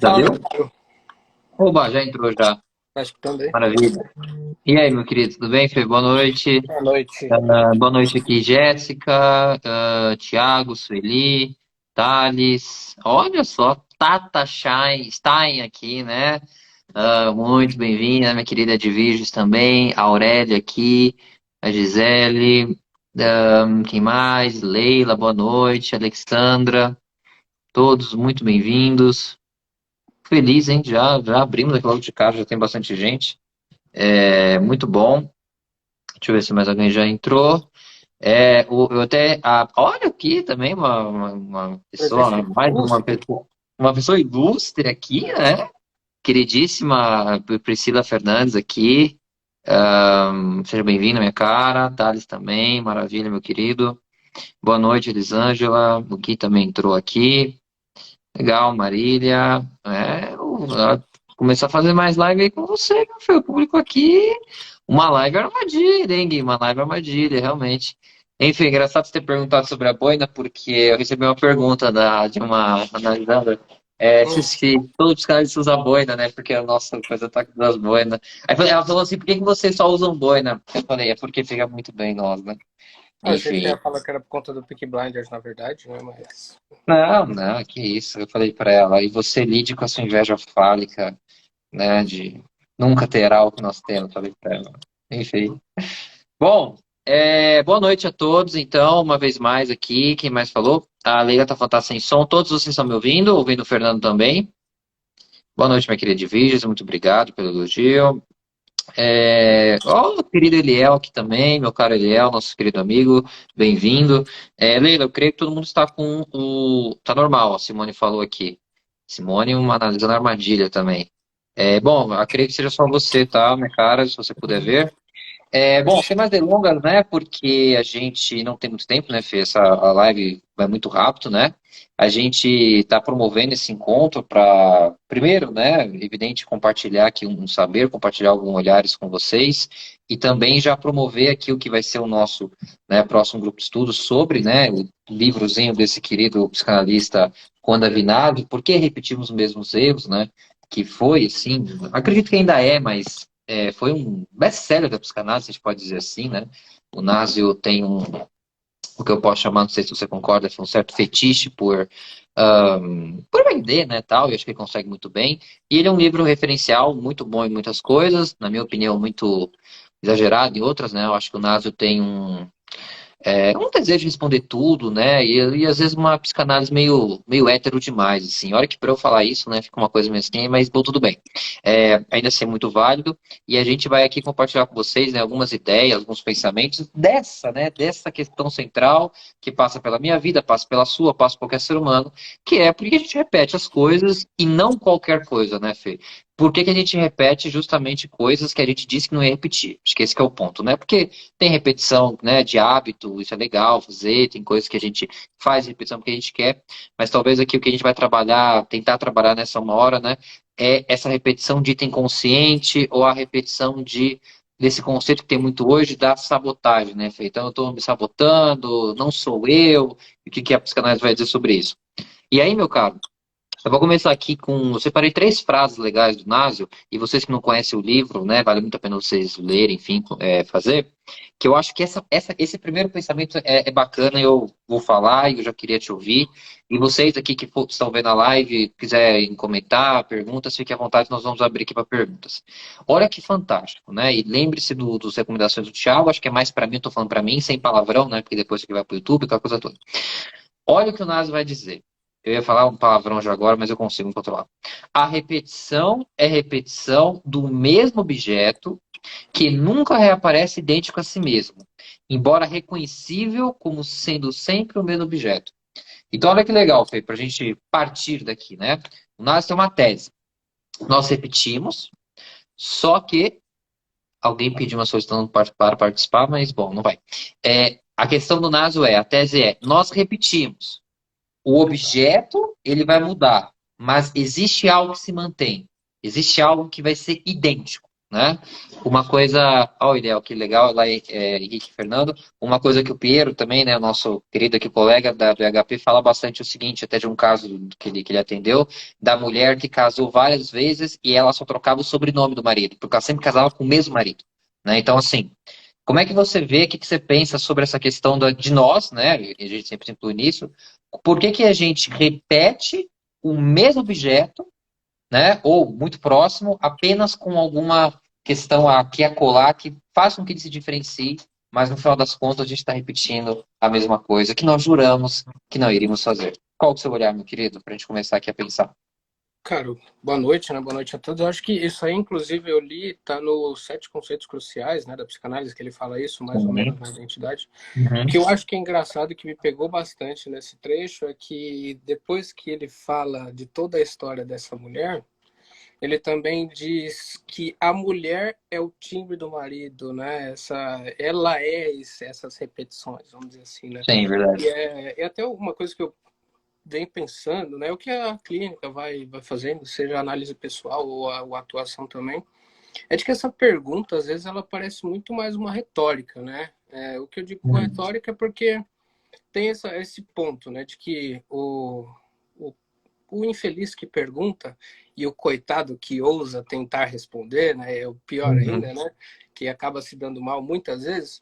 Já Fala, deu? Gabriel. Oba, já entrou já. Tá escutando aí? Maravilha. E aí, meu querido, tudo bem? Fê? Boa noite. Boa noite. Boa noite aqui, Jéssica, Thiago, Sueli, Thales. Olha só, Tata Stein aqui, né? Muito bem-vinda, minha querida Edviges também. A Aurélia aqui, a Gisele. Quem mais? Leila, boa noite. Alexandra, todos muito bem-vindos. Feliz, hein? Já abrimos aqui logo de cara, já tem bastante gente. É muito bom. Deixa eu ver se mais alguém já entrou. Eu até. Olha aqui também uma pessoa, Presença mais ilustre. uma pessoa ilustre aqui, né? Queridíssima Priscila Fernandes aqui. Seja bem-vinda, minha cara. Thales também, maravilha, meu querido. Boa noite, Elisângela. O Gui também entrou aqui. Legal, Marília. Começar a fazer mais live aí com você, meu filho. O público aqui. Uma live armadilha, hein, Gui? Uma live armadilha, realmente. Enfim, engraçado você ter perguntado sobre a boina, porque eu recebi uma pergunta de uma analisando. Se todos os caras usam boina, né? Porque a nossa coisa tá das boinas. Ela falou assim: por que que vocês só usam boina? Eu falei: é porque fica muito bem nós, né? Eu achei que você Enfim. ia falar que era por conta do Peaky Blinders, na verdade, né? Mas. Não, não, que isso. Eu falei pra ela: e você lide com a sua inveja fálica, né? De nunca terá o que nós temos, falei pra ela. Enfim. Bom, boa noite a todos, então, uma vez mais aqui, quem mais falou? A Leila tá falando tá sem som, todos vocês estão me ouvindo? Ouvindo o Fernando também? Boa noite, minha querida Diviges, muito obrigado pelo elogio. Ó, o querido Eliel aqui também, meu caro Eliel, nosso querido amigo, bem-vindo. Leila, eu creio que todo mundo está com o... Tá normal, a Simone falou aqui. Simone, uma analisando a armadilha também. Bom, eu creio que seja só você, tá, minha cara, se você puder ver. Bom, sem mais delongas, né? Porque a gente não tem muito tempo, né, Fê? A live vai muito rápido, né? A gente está promovendo esse encontro para, primeiro, né, evidente, compartilhar aqui um saber, compartilhar alguns olhares com vocês e também já promover aqui o que vai ser o nosso, né, próximo grupo de estudos sobre, né, o livrozinho desse querido psicanalista Juan Davinado, por que repetimos os mesmos erros, né? Que foi, assim, acredito que ainda é, mas foi um best-seller da psicanálise, a gente pode dizer assim, né? O Nasio tem o que eu posso chamar, não sei se você concorda, um certo fetiche por vender, né, tal, e acho que ele consegue muito bem. E ele é um livro referencial, muito bom em muitas coisas, na minha opinião, muito exagerado em outras, né? Eu acho que o Nasio tem um desejo de responder tudo, né? E às vezes uma psicanálise meio hétero demais, assim. Olha que para eu falar isso, né, fica uma coisa meio assim, mas bom, tudo bem. Ainda assim é muito válido. E a gente vai aqui compartilhar com vocês, né, algumas ideias, alguns pensamentos dessa questão central que passa pela minha vida, passa pela sua, passa por qualquer ser humano, que é porque a gente repete as coisas e não qualquer coisa, né, Fê? Por que que a gente repete justamente coisas que a gente disse que não ia repetir? Acho que esse que é o ponto, né? Porque tem repetição, né, de hábito, isso é legal fazer, tem coisas que a gente faz repetição porque a gente quer, mas talvez aqui o que a gente vai trabalhar, tentar trabalhar nessa uma hora, né, é essa repetição dita inconsciente ou a repetição desse conceito que tem muito hoje da sabotagem, né, Fê? Então eu estou me sabotando, não sou eu, e o que que a psicanálise vai dizer sobre isso? E aí, meu caro, eu vou começar aqui com. Eu separei três frases legais do Nasio, e vocês que não conhecem o livro, né, vale muito a pena vocês lerem, enfim, fazer. Que eu acho que esse primeiro pensamento é bacana, eu vou falar e eu já queria te ouvir. E vocês aqui que estão vendo a live, quiserem comentar, perguntas, fiquem à vontade, nós vamos abrir aqui para perguntas. Olha que fantástico, né? E lembre-se dos recomendações do Thiago, acho que é mais para mim, eu tô falando para mim, sem palavrão, né? Porque depois isso aqui vai para o YouTube, aquela coisa toda. Olha o que o Nasio vai dizer. Eu ia falar um palavrão já agora, mas eu consigo controlar. A repetição é repetição do mesmo objeto que nunca reaparece idêntico a si mesmo, embora reconhecível como sendo sempre o mesmo objeto. Então, olha que legal, Fê, para a gente partir daqui, né? O Nasio tem uma tese. Nós repetimos, só que alguém pediu uma solicitação para participar, mas bom, não vai. A questão do Nasio a tese é, nós repetimos. O objeto, ele vai mudar, mas existe algo que se mantém. Existe algo que vai ser idêntico. né? Uma coisa, ó, Ideal, que legal, lá Henrique e Fernando, uma coisa que o Piero também, né, o nosso querido aqui colega do HP, fala bastante o seguinte, até de um caso que ele atendeu, da mulher que casou várias vezes e ela só trocava o sobrenome do marido, porque ela sempre casava com o mesmo marido, né? Então, assim, como é que você vê, o que você pensa sobre essa questão de nós, né? E a gente sempre se inclui nisso, por que que a gente repete o mesmo objeto, né? Ou muito próximo, apenas com alguma questão aqui a colar que faz com que ele se diferencie, mas no final das contas a gente está repetindo a mesma coisa que nós juramos que não iríamos fazer. Qual que é o seu olhar, meu querido, para a gente começar aqui a pensar? Cara, boa noite, né? Boa noite a todos. Eu acho que isso aí, inclusive, eu li, tá nos Sete Conceitos Cruciais, né, da psicanálise, que ele fala isso, mais ou menos, Sim. na identidade. O Uhum. que eu acho que é engraçado e que me pegou bastante nesse trecho é que depois que ele fala de toda a história dessa mulher, ele também diz que a mulher é o timbre do marido, né? Ela é essas repetições, vamos dizer assim, né? Sim, verdade. E é até uma coisa que eu venho pensando, né? O que a clínica vai fazendo, seja a análise pessoal ou a atuação também, é de que essa pergunta, às vezes, ela parece muito mais uma retórica, né? O que eu digo com Uhum. retórica é porque tem esse ponto, né? De que o o infeliz que pergunta e o coitado que ousa tentar responder, né, é o pior Uhum. ainda, né, que acaba se dando mal muitas vezes,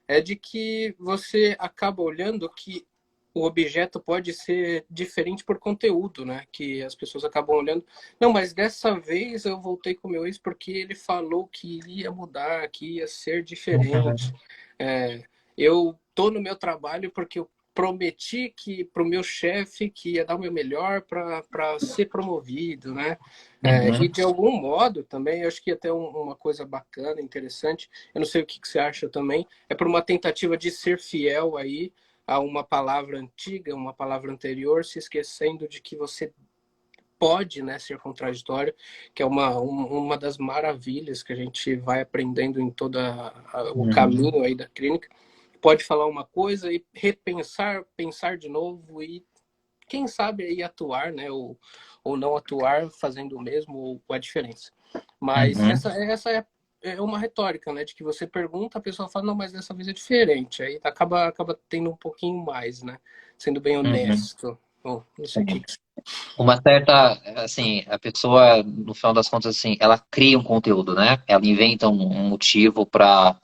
é de que você acaba olhando que o objeto pode ser diferente por conteúdo, né? Que as pessoas acabam olhando. Não, mas dessa vez eu voltei com o meu ex porque ele falou que iria mudar, que ia ser diferente. Uhum. É, eu tô no meu trabalho porque eu prometi que para o meu chefe que ia dar o meu melhor para ser promovido, né? E Uhum. de algum modo também, eu acho que até uma coisa bacana, interessante, eu não sei o que você acha também, é por uma tentativa de ser fiel aí a uma palavra antiga, uma palavra anterior, se esquecendo de que você pode, né, ser contraditório, que é uma das maravilhas que a gente vai aprendendo em todo o Uhum. caminho aí da clínica. Pode falar uma coisa e repensar, pensar de novo e quem sabe aí atuar, né, ou não atuar fazendo o mesmo ou a diferença. Mas Uhum. essa é uma retórica, né, de que você pergunta, a pessoa fala, não, mas dessa vez é diferente. Aí acaba tendo um pouquinho mais, né, sendo bem Uhum. honesto. Bom, não sei o que. Sim. Uma certa, assim, a pessoa, no final das contas, assim, ela cria um conteúdo, né? Ela inventa um motivo para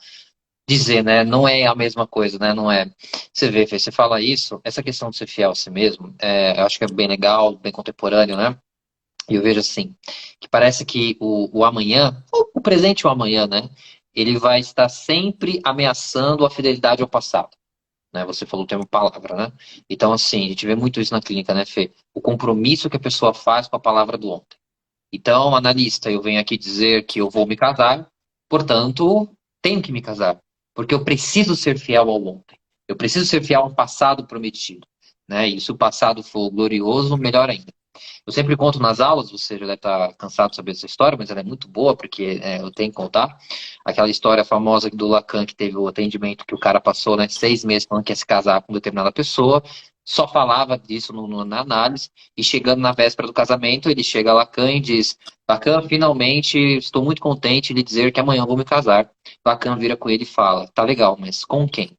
dizer, né? Não é a mesma coisa, né? Não é. Você vê, Fê, você fala isso, essa questão de ser fiel a si mesmo, eu acho que é bem legal, bem contemporâneo, né? E eu vejo assim, que parece que o amanhã, o presente e o amanhã, né? Ele vai estar sempre ameaçando a fidelidade ao passado, né? Você falou o termo palavra, né? Então, assim, a gente vê muito isso na clínica, né, Fê? O compromisso que a pessoa faz com a palavra do ontem. Então, analista, eu venho aqui dizer que eu vou me casar, portanto, tenho que me casar, porque eu preciso ser fiel ao ontem. Eu preciso ser fiel ao passado prometido, né? E se o passado for glorioso, melhor ainda. Eu sempre conto nas aulas, você já deve estar cansado de saber dessa história, mas ela é muito boa, porque eu tenho que contar. Aquela história famosa do Lacan, que teve o atendimento que o cara passou, né, 6 meses falando que ia se casar com determinada pessoa, só falava disso na análise, e chegando na véspera do casamento, ele chega a Lacan e diz: Lacan, finalmente estou muito contente de dizer que amanhã eu vou me casar. Lacan vira com ele e fala: tá legal, mas com quem?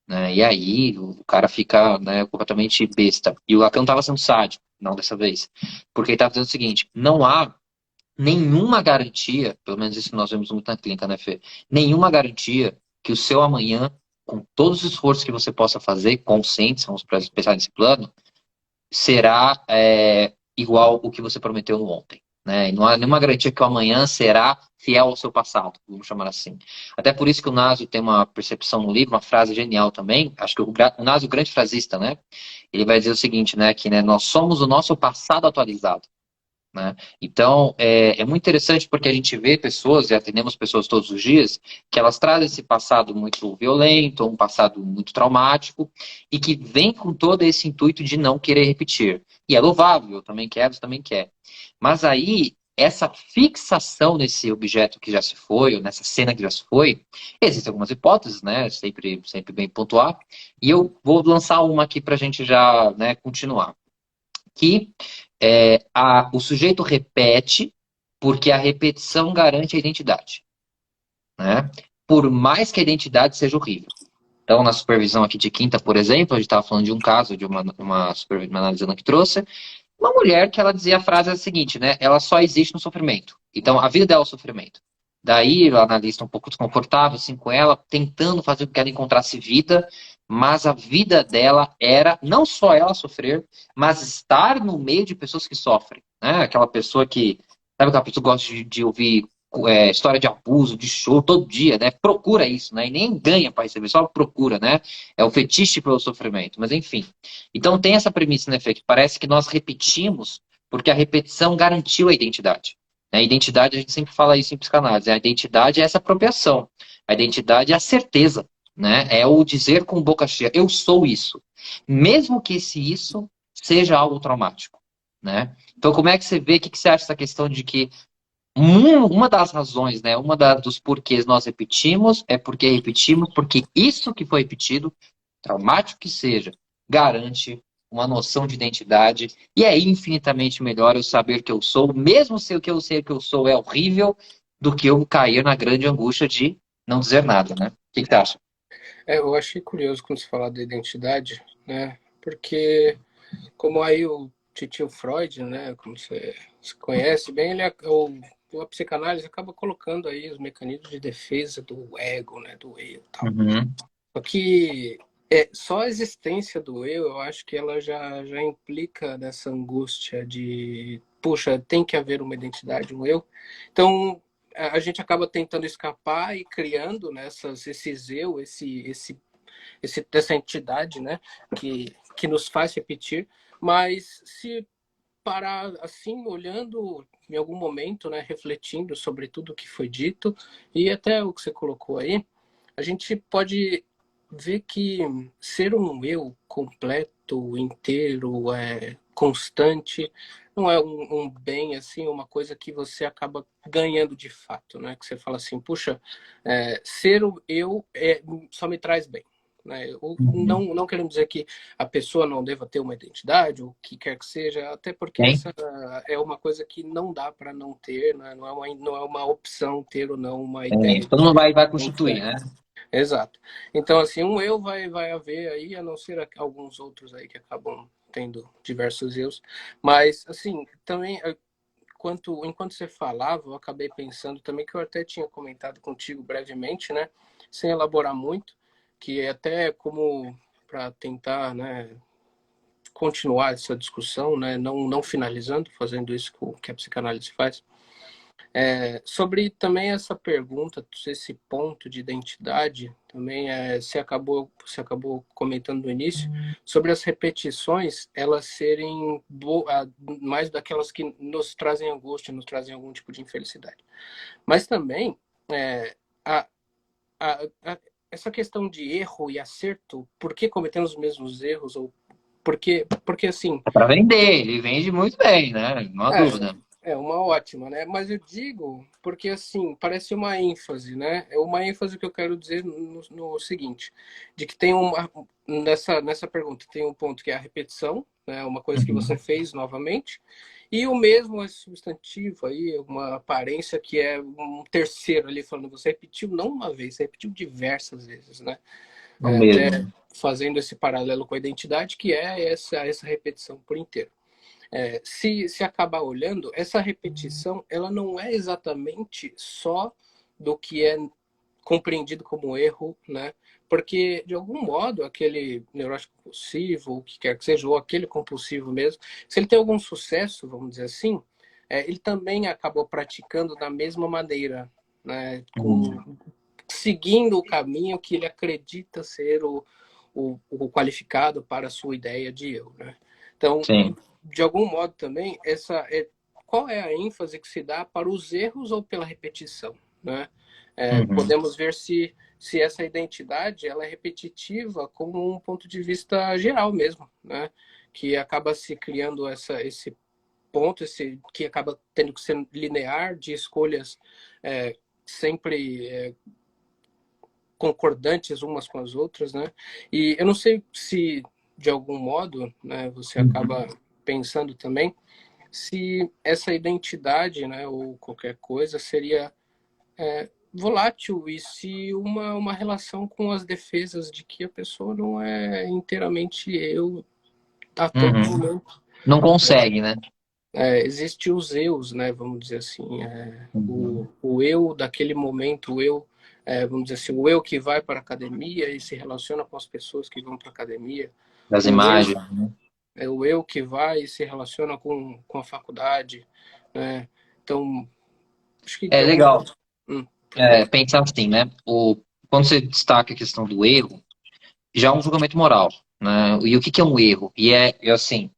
Né? E aí o cara fica, né, completamente besta. E o Lacan estava sendo sádico, não dessa vez. Porque ele estava dizendo o seguinte: não há nenhuma garantia, pelo menos isso nós vemos muito na clínica, né, Fê? Nenhuma garantia que o seu amanhã, com todos os esforços que você possa fazer, conscientes, vamos pensar nesse plano, será igual o que você prometeu no ontem. Né? E não há nenhuma garantia que o amanhã será fiel ao seu passado, vamos chamar assim. Até por isso que o Nasio tem uma percepção no livro, uma frase genial também. Acho que o Nasio, o grande frasista, né? Ele vai dizer o seguinte, né? Que né, nós somos o nosso passado atualizado. Né? Então, é muito interessante porque a gente vê pessoas, e atendemos pessoas todos os dias, que elas trazem esse passado muito violento, um passado muito traumático, e que vem com todo esse intuito de não querer repetir. E é louvável, eu também quero, você também quer. Mas aí, essa fixação nesse objeto que já se foi, ou nessa cena que já se foi, existem algumas hipóteses, né? Sempre bem pontuar, e eu vou lançar uma aqui para a gente já, né, continuar que o sujeito repete porque a repetição garante a identidade. né? Por mais que a identidade seja horrível. Então, na supervisão aqui de quinta, por exemplo, a gente estava falando de um caso de uma analisando que trouxe, uma mulher que ela dizia a frase seguinte, né? Ela só existe no sofrimento. Então, a vida dela é o sofrimento. Daí, o analista um pouco desconfortável assim, com ela, tentando fazer com que ela encontrasse vida, mas a vida dela era não só ela sofrer, mas estar no meio de pessoas que sofrem. Né? Aquela pessoa que, sabe aquela pessoa que gosta de ouvir história de abuso, de show todo dia, né? Procura isso, né? E nem ganha para receber, só procura, né? É o fetiche pelo sofrimento. Mas enfim. Então tem essa premissa, né, Fê, que parece que nós repetimos porque a repetição garantiu a identidade. Né? A identidade, a gente sempre fala isso em psicanálise, a identidade é essa apropriação. A identidade é a certeza, né? É o dizer com boca cheia, eu sou isso. Mesmo que esse isso seja algo traumático, né? Então como é que você vê, o que você acha dessa questão de que uma das razões, né, dos porquês nós repetimos é porque repetimos, porque isso que foi repetido, traumático que seja, garante uma noção de identidade e é infinitamente melhor eu saber que eu sou, mesmo se o que eu sei que eu sou é horrível, do que eu cair na grande angústia de não dizer nada, né? O que você acha? Eu achei curioso quando você fala da identidade, né? Porque como aí o titio Freud, né, como você se conhece bem, a psicanálise acaba colocando aí os mecanismos de defesa do ego, né, do eu e tal. Uhum. Só que só a existência do eu acho que ela já implica nessa angústia de, puxa, tem que haver uma identidade, um eu. Então, a gente acaba tentando escapar e criando nessas, esses eu, essa entidade, né, que nos faz repetir, mas se parar assim, olhando em algum momento, né, refletindo sobre tudo que foi dito e até o que você colocou aí, a gente pode ver que ser um eu completo, inteiro, constante, não é um bem assim, uma coisa que você acaba ganhando de fato, né? Que você fala assim, puxa, ser o eu só me traz bem. Né? Uhum. Não querendo dizer que a pessoa não deva ter uma identidade, ou o que quer que seja, até porque Tem? essa é uma coisa que não dá para não ter, né? Não é uma opção ter ou não uma ideia Todo de mundo vai constituir, identidade. né? Exato. Então, assim, um eu vai haver aí, a não ser alguns outros aí que acabam tendo diversos eus. Mas, assim, também, enquanto você falava, eu acabei pensando também que eu até tinha comentado contigo brevemente, né? Sem elaborar muito, que é até como para tentar, né, continuar essa discussão, né, não finalizando, fazendo isso que a psicanálise faz, sobre também essa pergunta, esse ponto de identidade, também você acabou comentando no início, sobre as repetições, elas serem mais daquelas que nos trazem angústia, nos trazem algum tipo de infelicidade. Mas também é, a, essa questão de erro e acerto, por que cometemos os mesmos erros? Ou porque assim, É para vender, ele vende muito bem, né? Não há dúvida. uma ótima, né? Mas eu digo porque, assim, parece uma ênfase, né? É uma ênfase que eu quero dizer no seguinte, de que tem nessa pergunta, tem um ponto que é a repetição, né? Uma coisa que você Uhum. fez novamente, e o mesmo é substantivo aí, uma aparência que é um terceiro ali falando, você repetiu não uma vez, você repetiu diversas vezes, né? Não Até mesmo. fazendo esse paralelo com a identidade, que é essa repetição por inteiro. Se acabar olhando, essa repetição ela não é exatamente só do que é compreendido como erro, né? Porque, de algum modo, aquele neurótico compulsivo, o que quer que seja, ou aquele compulsivo mesmo, se ele tem algum sucesso, vamos dizer assim, ele também acabou praticando da mesma maneira, né? Uhum. Seguindo o caminho que ele acredita ser o qualificado para a sua ideia de eu, né? Então, Sim. de algum modo também, qual é a ênfase que se dá para os erros ou pela repetição, né? Uhum. Podemos ver se essa identidade ela é repetitiva como um ponto de vista geral mesmo, né? Que acaba se criando esse ponto, que acaba tendo que ser linear de escolhas sempre concordantes umas com as outras, né? E eu não sei se de algum modo, né, você Uhum. acaba pensando também se essa identidade, né, ou qualquer coisa seria volátil e se uma relação com as defesas de que a pessoa não é inteiramente eu a todo Uhum. momento. Não consegue, né? Existe os eus, né, vamos dizer assim, Uhum. o eu daquele momento, o eu, vamos dizer assim, o eu que vai para a academia e se relaciona com as pessoas que vão para a academia, Das o eu, imagens, né? o eu que vai e se relaciona com a faculdade, né? Então, acho que de É alguma legal. forma... Pode falar. Pensar assim, né? Quando você destaca a questão do erro, já é um julgamento moral, né? E o que que é um erro? Assim,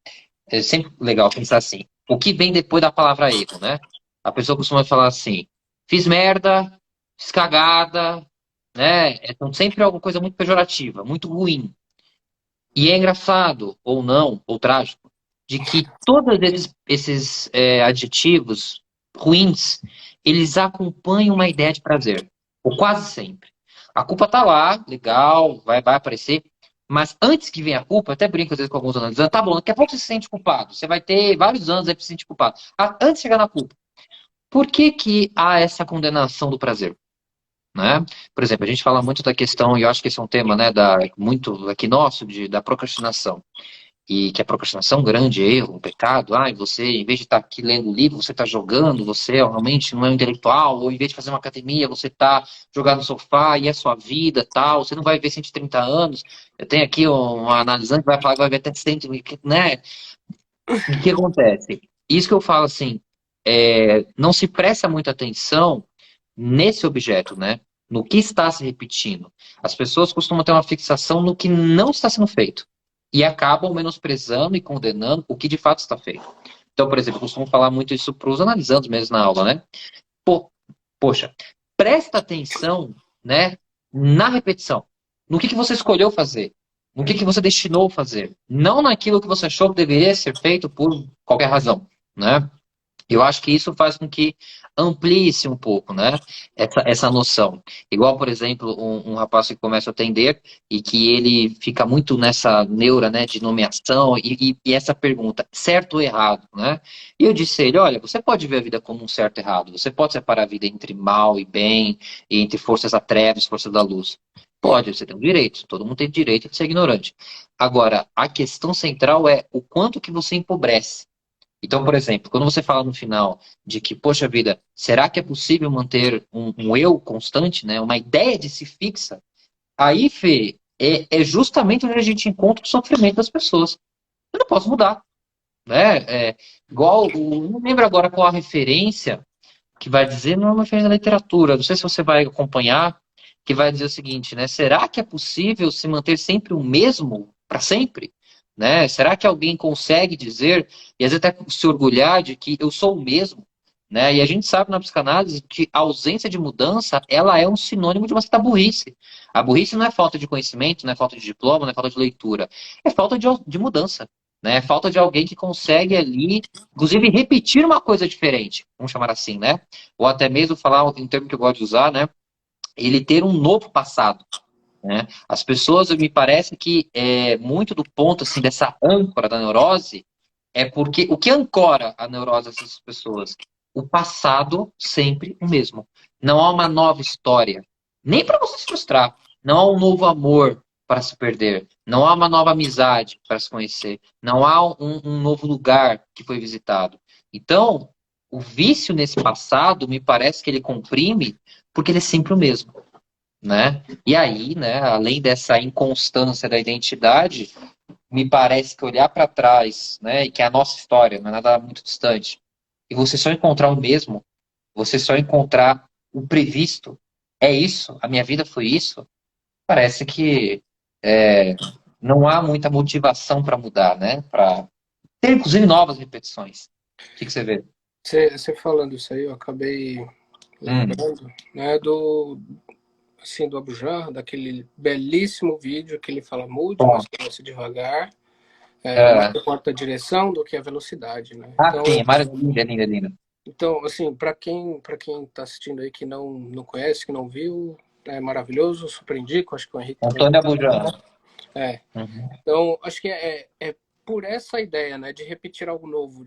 é sempre legal pensar assim, o que vem depois da palavra erro, né? A pessoa costuma falar assim, fiz merda, fiz cagada, né? Então sempre é alguma coisa muito pejorativa, muito ruim. E é engraçado, ou não, ou trágico, de que todos esses adjetivos ruins, eles acompanham uma ideia de prazer. Ou quase sempre. A culpa tá lá, legal, vai aparecer. Mas antes que venha a culpa, eu até brinco às vezes com alguns analisando, tá bom, daqui a pouco você se sente culpado. Você vai ter vários anos aí pra se sentir culpado. Antes de chegar na culpa, por que que há essa condenação do prazer? Né? Por exemplo, a gente fala muito da questão, e eu acho que esse é um tema, né, muito aqui nosso, da procrastinação. E que a procrastinação é um grande erro, um pecado. Ah, e você, em vez de estar aqui lendo livro, você está jogando, você realmente não é um intelectual, ou em vez de fazer uma academia, você está jogando no sofá e é sua vida, tal, você não vai ver 130 anos. Eu tenho aqui uma analisante que vai falar que vai ver até 100, né? O que acontece? Isso que eu falo assim, não se presta muita atenção nesse objeto, né? No que está se repetindo. As pessoas costumam ter uma fixação no que não está sendo feito e acabam menosprezando e condenando o que de fato está feito. Então, por exemplo, eu costumo falar muito isso para os analisandos mesmo na aula, né? Pô, poxa, presta atenção, né, na repetição, no que você escolheu fazer, no que você destinou a fazer, não naquilo que você achou que deveria ser feito por qualquer razão, né? Eu acho que isso faz com que amplie-se um pouco, né? Essa noção. Igual, por exemplo, um rapaz que começa a atender e que ele fica muito nessa neura, né, de nomeação e essa pergunta, certo ou errado, né? E eu disse a ele, olha, você pode ver a vida como um certo e errado, você pode separar a vida entre mal e bem, e entre forças da trevas, forças da luz. Pode, você tem o direito, todo mundo tem direito de ser ignorante. Agora, a questão central é o quanto que você empobrece. Então, por exemplo, quando você fala no final de que, poxa vida, será que é possível manter um eu constante, né? Uma ideia de si fixa? Aí, Fê, é justamente onde a gente encontra o sofrimento das pessoas. Eu não posso mudar, né? Igual, não lembro agora qual a referência que vai dizer, não é uma referência da literatura, não sei se você vai acompanhar, que vai dizer o seguinte, né? Será que é possível se manter sempre o mesmo para sempre? Né? Será que alguém consegue dizer, e às vezes até se orgulhar de que eu sou o mesmo? Né? E a gente sabe na psicanálise que a ausência de mudança, ela é um sinônimo de uma certa burrice. A burrice não é falta de conhecimento, não é falta de diploma, não é falta de leitura, é falta de mudança. Né? É falta de alguém que consegue ali, inclusive, repetir uma coisa diferente, vamos chamar assim, né? Ou até mesmo falar um termo que eu gosto de usar, né? Ele ter um novo passado, né? As pessoas, me parece que muito do ponto assim dessa âncora da neurose é porque o que ancora a neurose dessas pessoas? O passado sempre o mesmo. Não há uma nova história, nem para você se frustrar. Não há um novo amor para se perder. Não há uma nova amizade para se conhecer. Não há um novo lugar que foi visitado. Então, o vício nesse passado, me parece que ele comprime porque ele é sempre o mesmo, né? E aí, né, além dessa inconstância da identidade, me parece que olhar para trás, né, e que é a nossa história, não é nada muito distante, e você só encontrar o mesmo, você só encontrar o previsto, é isso, a minha vida foi isso, parece que não há muita motivação para mudar, né? Para ter, inclusive, novas repetições. O que você vê? Você falando isso aí, eu acabei Hum, lembrando, né, do Abu Janra, daquele belíssimo vídeo que ele fala mude, bom, mas comece devagar, mais é, importa a direção do que a velocidade, né? sim, é maravilha, é linda, é linda. Então, assim, para quem está assistindo aí que não conhece, que não viu, é maravilhoso, super indico, acho que o Henrique também vai Antônio gostar. Abujamra. É. Uhum. Então, acho que é por essa ideia, né, de repetir algo novo,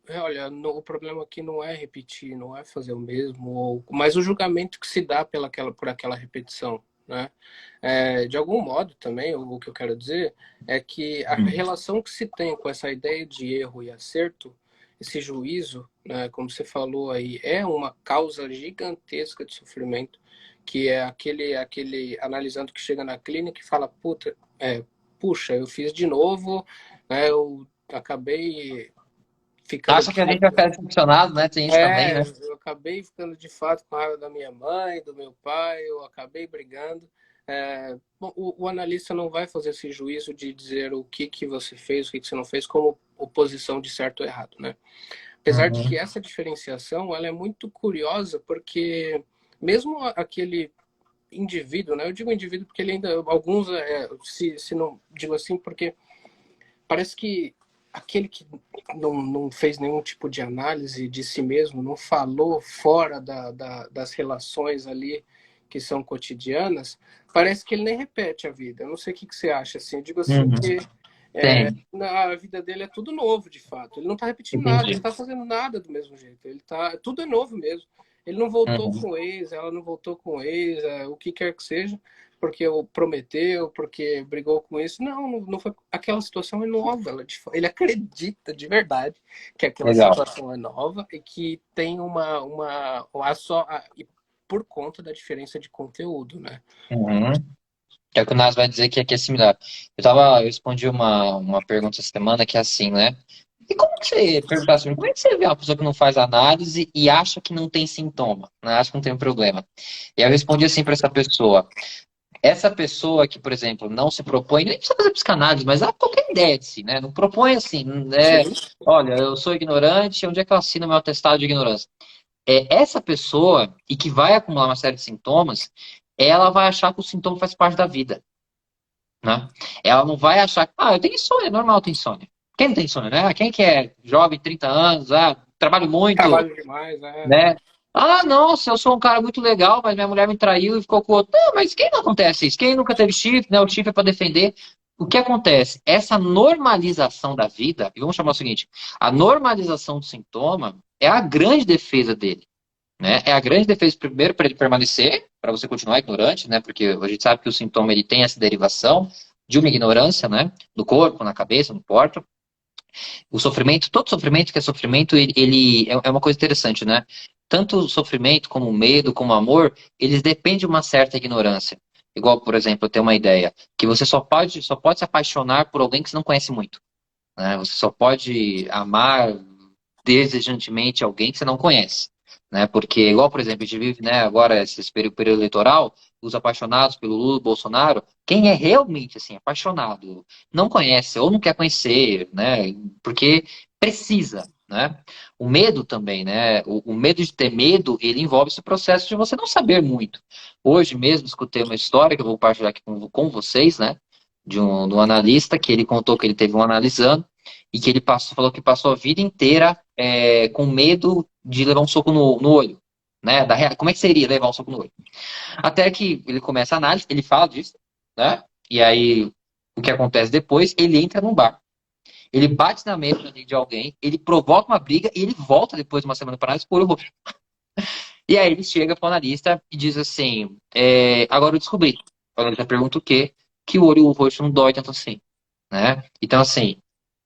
Olha, o problema aqui não é repetir, não é fazer o mesmo, mas o julgamento que se dá por aquela repetição, né? De algum modo também, o que eu quero dizer é que a Hum. relação que se tem com essa ideia de erro e acerto, esse juízo, né, como você falou aí, é uma causa gigantesca de sofrimento, que é aquele analisando que chega na clínica e fala, puxa, eu fiz de novo, né, eu acabei ficando Acha de que a gente fato. vai ficar decepcionado, né? Tem isso também, né? Eu acabei ficando de fato com raiva da minha mãe, do meu pai, eu acabei brigando. Bom, o analista não vai fazer esse juízo de dizer o que você fez, o que você não fez, como oposição de certo ou errado, né? Apesar de que Uhum. essa diferenciação ela é muito curiosa, porque mesmo aquele indivíduo, né? Eu digo indivíduo porque ele ainda, alguns, se não digo assim, porque parece que aquele que não fez nenhum tipo de análise de si mesmo, não falou fora das relações ali que são cotidianas, parece que ele nem repete a vida. Eu não sei o que você acha, assim. Eu digo assim Uhum. que Tem, na vida dele é tudo novo, de fato. Ele não está repetindo nada, ele entendi. está fazendo nada do mesmo jeito. Tudo é novo mesmo. Ele não voltou Uhum. com o ex, ela não voltou com o ex, o que quer que seja, porque prometeu, porque brigou com isso. Não foi. Aquela situação é nova. Ele acredita de verdade que aquela Legal. situação é nova e que tem e por conta da diferença de conteúdo, né? Uhum. É o que o Nas vai dizer que aqui é similar. Eu respondi uma pergunta essa semana que é assim, né? E como que você perguntar assim, como é que você vê uma pessoa que não faz análise e acha que não tem sintoma, né? Acha que não tem problema? E aí eu respondi assim para essa pessoa. Essa pessoa que, por exemplo, não se propõe, nem precisa fazer psicanálise, mas há qualquer ideia de si, né? Não propõe assim, né? Sim. Olha, eu sou ignorante, onde é que eu assino meu atestado de ignorância? Essa pessoa, e que vai acumular uma série de sintomas, ela vai achar que o sintoma faz parte da vida, né? Ela não vai achar que, eu tenho insônia, é normal ter insônia. Quem não tem insônia, né? Quem que é jovem, 30 anos, trabalho muito, Trabalho demais, né? né? Ah, nossa, eu sou um cara muito legal, mas minha mulher me traiu e ficou com outro. Não, mas quem não acontece isso? Quem nunca teve chifre, né? O chifre é para defender. O que acontece? Essa normalização da vida, e vamos chamar o seguinte, a normalização do sintoma é a grande defesa dele, né? É a grande defesa, primeiro, para ele permanecer, para você continuar ignorante, né? Porque a gente sabe que o sintoma ele tem essa derivação de uma ignorância, né? No corpo, na cabeça, não importa. O sofrimento, todo sofrimento que é sofrimento, ele é uma coisa interessante, né? Tanto o sofrimento como o medo, como o amor, eles dependem de uma certa ignorância. Igual, por exemplo, eu tenho uma ideia, que você só pode se apaixonar por alguém que você não conhece muito, né? Você só pode amar desejantemente alguém que você não conhece, né? Porque, igual, por exemplo, a gente vive, né, agora esse período eleitoral, os apaixonados pelo Lula, Bolsonaro, quem é realmente, assim, apaixonado, não conhece ou não quer conhecer, né? Porque precisa, né? O medo também, né? O medo de ter medo, ele envolve esse processo de você não saber muito. Hoje mesmo escutei uma história que eu vou compartilhar aqui com vocês, né? De um analista que ele contou que ele teve um analisando e que ele falou que passou a vida inteira com medo de levar um soco no olho. Né? Como é que seria levar um soco no olho? Até que ele começa a análise, ele fala disso, né? E aí, o que acontece depois? Ele entra num bar. Ele bate na mesa de alguém, ele provoca uma briga e ele volta depois de uma semana para análise por olho roxo. E aí ele chega para o analista e diz assim: agora eu descobri. O analista pergunta o quê? Que o olho roxo não dói tanto assim. Né? Então, assim,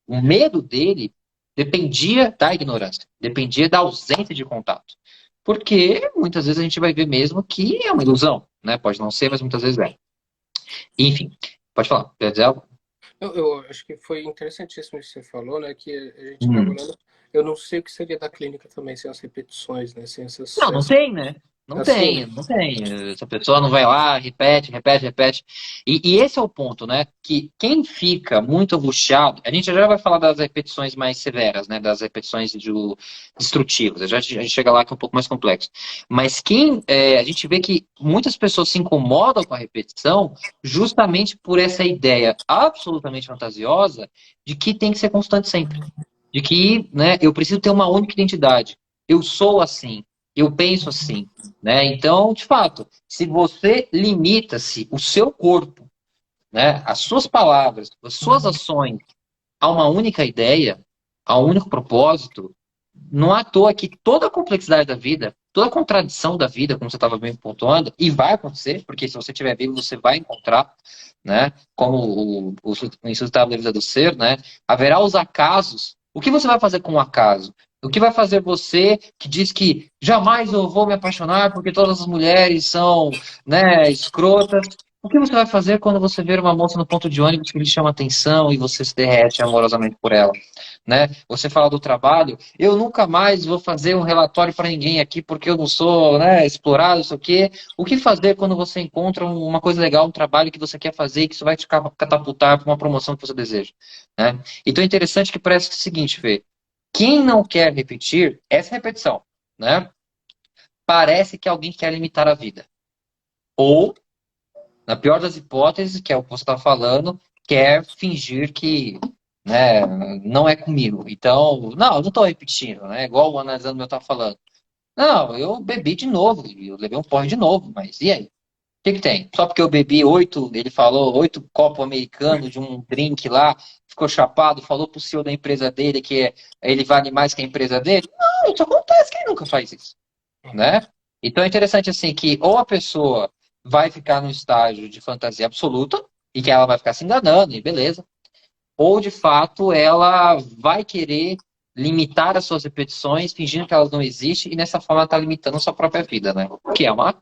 o medo dele dependia da ignorância, dependia da ausência de contato. Porque muitas vezes a gente vai ver mesmo que é uma ilusão, né? Pode não ser, mas muitas vezes é. Enfim, pode falar. Quer dizer algo? Eu acho que foi interessantíssimo isso que você falou, né? Que a gente Hum. trabalhando. Eu não sei o que seria da clínica também sem as repetições, né? Sem Não, não tem, né? Não assim, tem, não tem. Essa pessoa não vai lá, repete, repete, repete. E esse é o ponto, né? Que quem fica muito angustiado, a gente já vai falar das repetições mais severas, né? Das repetições destrutivas. A gente chega lá que é um pouco mais complexo. Mas a gente vê que muitas pessoas se incomodam com a repetição justamente por essa ideia absolutamente fantasiosa de que tem que ser constante sempre. De que, né, eu preciso ter uma única identidade. Eu sou assim. Eu penso assim, né? Então, de fato, se você limita-se o seu corpo, né, as suas palavras, as suas ações a uma única ideia, a um único propósito, não é à toa que toda a complexidade da vida, toda a contradição da vida, como você estava bem pontuando, e vai acontecer, porque se você estiver vivo, você vai encontrar, né? Como o insustentável da vida do ser, né? Haverá os acasos. O que você vai fazer com o acaso? O que vai fazer você que diz que jamais eu vou me apaixonar porque todas as mulheres são, né, escrotas? O que você vai fazer quando você ver uma moça no ponto de ônibus que lhe chama atenção e você se derrete amorosamente por ela? Né? Você fala do trabalho, eu nunca mais vou fazer um relatório para ninguém aqui porque eu não sou, né, explorado, não sei o quê. O que fazer quando você encontra uma coisa legal, um trabalho que você quer fazer e que isso vai te catapultar para uma promoção que você deseja, né? Então é interessante que parece que é o seguinte, Fê, quem não quer repetir, essa repetição, né? Parece que alguém quer limitar a vida. Ou, na pior das hipóteses, que é o que você está falando, quer fingir que, né, não é comigo. Então, não, eu não estou repetindo, né? Igual o analisando meu estava falando. Não, eu bebi de novo, eu levei um porre de novo, mas e aí? O que que tem? Só porque eu bebi oito, ele falou, oito copos americanos de um drink lá, ficou chapado, falou pro CEO da empresa dele que ele vale mais que a empresa dele? Não, isso acontece, quem nunca faz isso, né? Então é interessante assim que ou a pessoa vai ficar no estágio de fantasia absoluta e que ela vai ficar se enganando e beleza, ou de fato ela vai querer limitar as suas repetições, fingindo que elas não existem e nessa forma ela está limitando a sua própria vida, né? O que é uma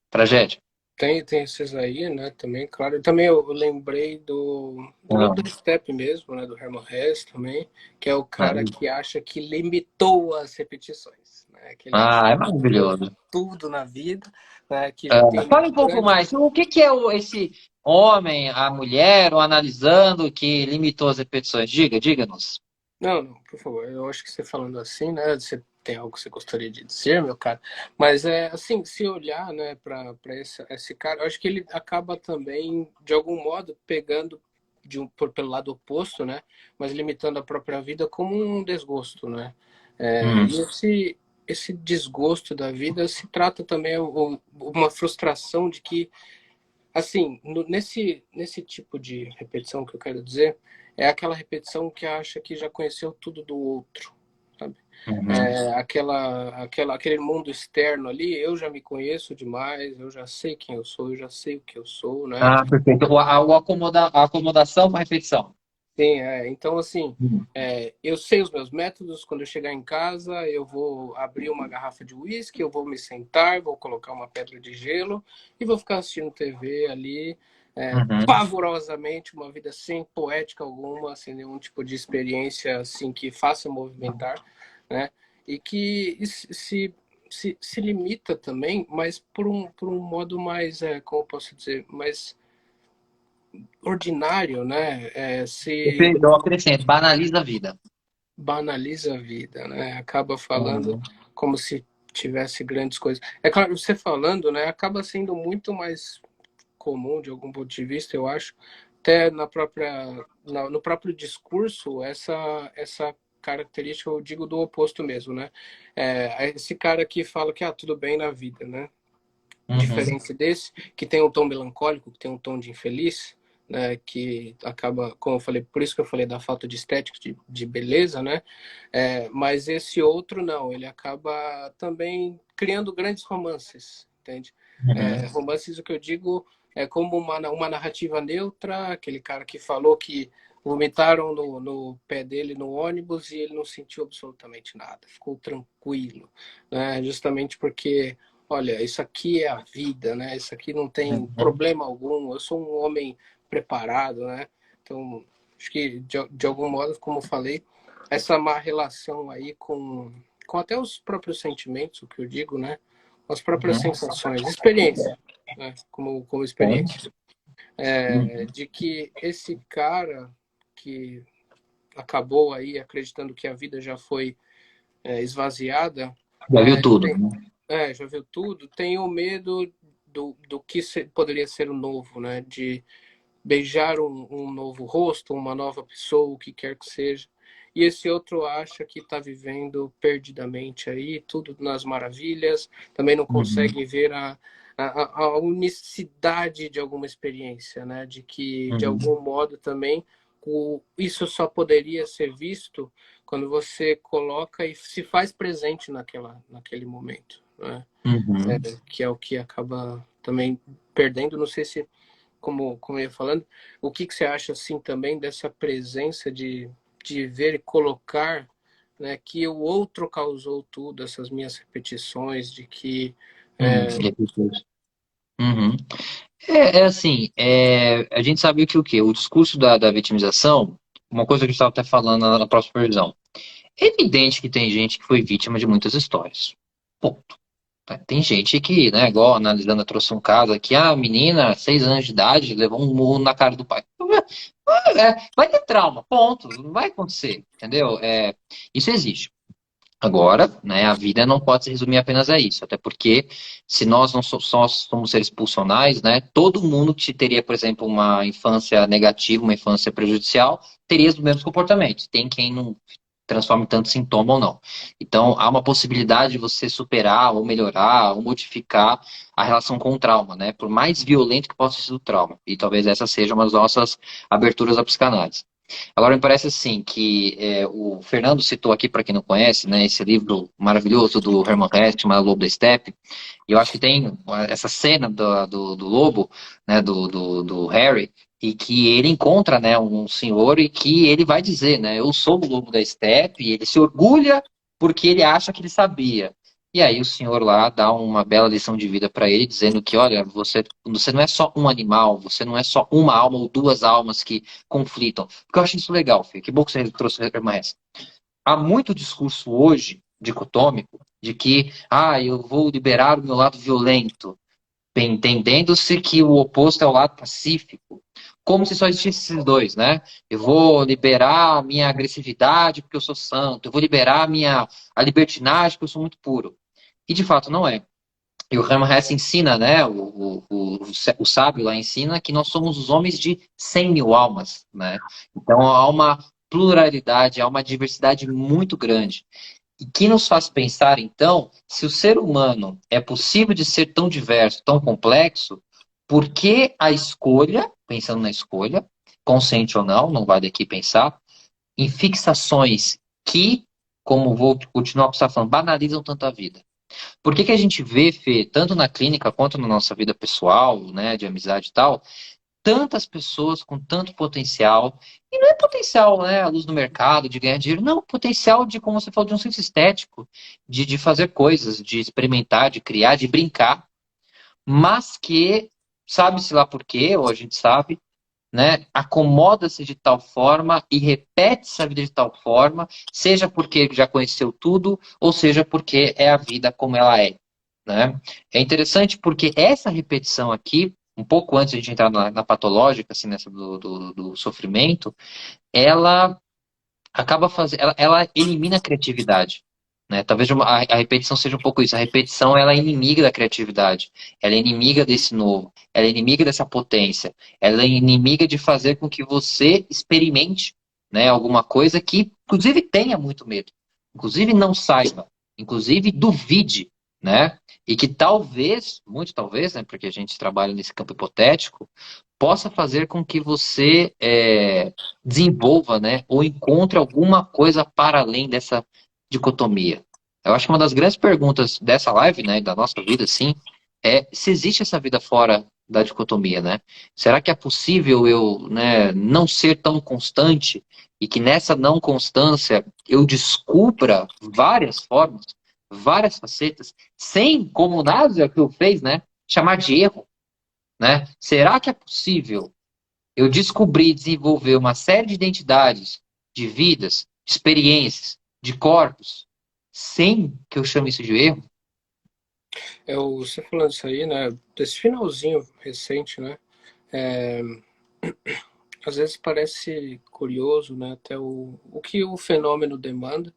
tragédia. Tem esses aí, né, também, claro. Também eu lembrei do Não. Step mesmo, né, do Herman Hesse também, que é o cara Não. que acha que limitou as repetições, né, que ele acha Ah, é que limitou maravilhoso. tudo na vida, né, que Ah, ele tem fala um pouco grande... mais. O que que é esse homem, a mulher, o analisando que limitou as repetições? Diga-nos. Não, não, por favor, eu acho que você falando assim, né, você tem algo que você gostaria de dizer, meu cara, mas é assim, se olhar, né, para esse cara, eu acho que ele acaba também, de algum modo, pegando pelo lado oposto, né, mas limitando a própria vida como um desgosto, né, Hum, e esse desgosto da vida se trata também uma frustração de que, assim, nesse tipo de repetição que eu quero dizer, é aquela repetição que acha que já conheceu tudo do outro, sabe? uhum. Aquele mundo externo ali, eu já me conheço demais, eu já sei quem eu sou, eu já sei o que eu sou, né? Ah, perfeito. A acomodação com a repetição. Sim, então assim, Hum. eu sei os meus métodos. Quando eu chegar em casa, eu vou abrir uma garrafa de uísque, eu vou me sentar, vou colocar uma pedra de gelo e vou ficar assistindo TV ali, Uhum. pavorosamente, uma vida sem poética alguma, sem nenhum tipo de experiência assim que faça movimentar, né? E que se limita também, mas por um modo mais, como eu posso dizer, mais ordinário, né? Se Eu acrescento, banaliza a vida. banaliza a vida, né? Acaba falando Uhum. como se tivesse grandes coisas. É claro, você falando, né? Acaba sendo muito mais comum de algum ponto de vista, eu acho, até no próprio discurso, essa característica, eu digo do oposto mesmo, né? Esse cara que fala que tudo bem na vida, né? Uhum. Diferente desse, que tem um tom melancólico, que tem um tom de infeliz, né, que acaba, como eu falei, por isso que eu falei da falta de estética, de beleza, né? Mas esse outro não, ele acaba também criando grandes romances, entende? Uhum. Romances, o que eu digo, é como uma narrativa neutra, aquele cara que falou que vomitaram no pé dele no ônibus e ele não sentiu absolutamente nada, ficou tranquilo, né? Justamente porque olha, isso aqui é a vida, né? Isso aqui não tem Uhum. problema algum. Eu sou um homem preparado, né? Então, acho que de algum modo, como eu falei, essa má relação aí com até os próprios sentimentos, o que eu digo, né? As próprias Uhum. sensações, experiência, né? Como Sim. experiência, Uhum. de que esse cara que acabou aí acreditando que a vida já foi esvaziada, Já viu é, tudo, tem, né? já viu tudo, tem o medo do que poderia ser o novo, né? De beijar um novo rosto, uma nova pessoa, o que quer que seja. E esse outro acha que está vivendo perdidamente aí, tudo nas maravilhas, também não Uhum. consegue ver a unicidade de alguma experiência, né? De que, de Uhum. algum modo, também isso só poderia ser visto quando você coloca e se faz presente naquele momento, né? Uhum. Que é o que acaba também perdendo. Não sei se, como eu ia falando, o que você acha assim também dessa presença de ver e colocar, né, que o outro causou tudo, essas minhas repetições, de que Repetidos. Uhum. Assim, a gente sabe que o quê? O discurso da vitimização, uma coisa que a gente estava até falando na próxima previsão. É evidente que tem gente que foi vítima de muitas histórias. Ponto. Tá? Tem gente que, né, igual a Analisanda trouxe um caso aqui, a menina, 6 anos de idade, levou um murro na cara do pai. Vai ter trauma, ponto. Não vai acontecer, entendeu? Isso existe. Agora, né, a vida não pode se resumir apenas a isso, até porque se nós não só somos seres pulsionais, né, todo mundo que teria, por exemplo, uma infância negativa, uma infância prejudicial, teria os mesmos comportamentos. Tem quem não transforma em tanto sintoma ou não. Então, há uma possibilidade de você superar, ou melhorar, ou modificar a relação com o trauma, né, por mais violento que possa ser o trauma. E talvez essa seja uma das nossas aberturas à psicanálise. Agora, me parece assim que o Fernando citou aqui, para quem não conhece, né, esse livro maravilhoso do Herman Hesse, chamado Lobo da Steppe, e eu acho que tem essa cena do lobo, né, do Harry, e que ele encontra, né, um senhor e que ele vai dizer, né, eu sou o Lobo da Steppe, e ele se orgulha porque ele acha que ele sabia. E aí o senhor lá dá uma bela lição de vida para ele, dizendo que, olha, você não é só um animal, você não é só uma alma ou duas almas que conflitam. Porque eu acho isso legal, Fê. Que bom que você trouxe mais. Há muito discurso hoje, dicotômico, de que, eu vou liberar o meu lado violento, entendendo-se que o oposto é o lado pacífico. Como se só existissem esses dois, né? Eu vou liberar a minha agressividade porque eu sou santo, eu vou liberar a libertinagem porque eu sou muito puro. E de fato não é. E o Hermann Hesse ensina, né? O sábio lá ensina que nós somos os homens de 100 mil almas, né? Então há uma pluralidade, há uma diversidade muito grande. E que nos faz pensar, então, se o ser humano é possível de ser tão diverso, tão complexo, por que a escolha, pensando na escolha, consciente ou não, não vale aqui pensar, em fixações que, como vou continuar com o que você está falando, banalizam tanto a vida? Por que que a gente vê, Fê, tanto na clínica quanto na nossa vida pessoal, né, de amizade e tal, tantas pessoas com tanto potencial, e não é potencial, né, à luz do mercado, de ganhar dinheiro, não, potencial de, como você falou, de um senso estético, de fazer coisas, de experimentar, de criar, de brincar, mas que, sabe-se lá por quê, ou a gente sabe, né, acomoda-se de tal forma e repete essa vida de tal forma, seja porque já conheceu tudo, ou seja porque é a vida como ela é, né? É interessante porque essa repetição aqui, um pouco antes de a gente entrar na patológica, assim, nessa do sofrimento, ela acaba fazendo, ela elimina a criatividade. Né? Talvez a repetição seja um pouco isso. A repetição ela é inimiga da criatividade. Ela é inimiga desse novo. Ela é inimiga dessa potência. Ela é inimiga de fazer com que você experimente, né, alguma coisa que, inclusive, tenha muito medo. Inclusive, não saiba. Inclusive, duvide. Né? E que talvez, muito talvez, né, porque a gente trabalha nesse campo hipotético, possa fazer com que você desenvolva, né, ou encontre alguma coisa para além dessa dicotomia. Eu acho que uma das grandes perguntas dessa live, né, da nossa vida, sim, é se existe essa vida fora da dicotomia, né? Será que é possível eu, né, não ser tão constante e que nessa não constância eu descubra várias formas, várias facetas, sem, como o Nasser fez, né, chamar de erro, né? Será que é possível eu descobri e desenvolver uma série de identidades, de vidas, de experiências, de corpos, sem que eu chame isso de erro? você falando isso aí, né, desse finalzinho recente, né, é, às vezes parece curioso, né, até o que o fenômeno demanda.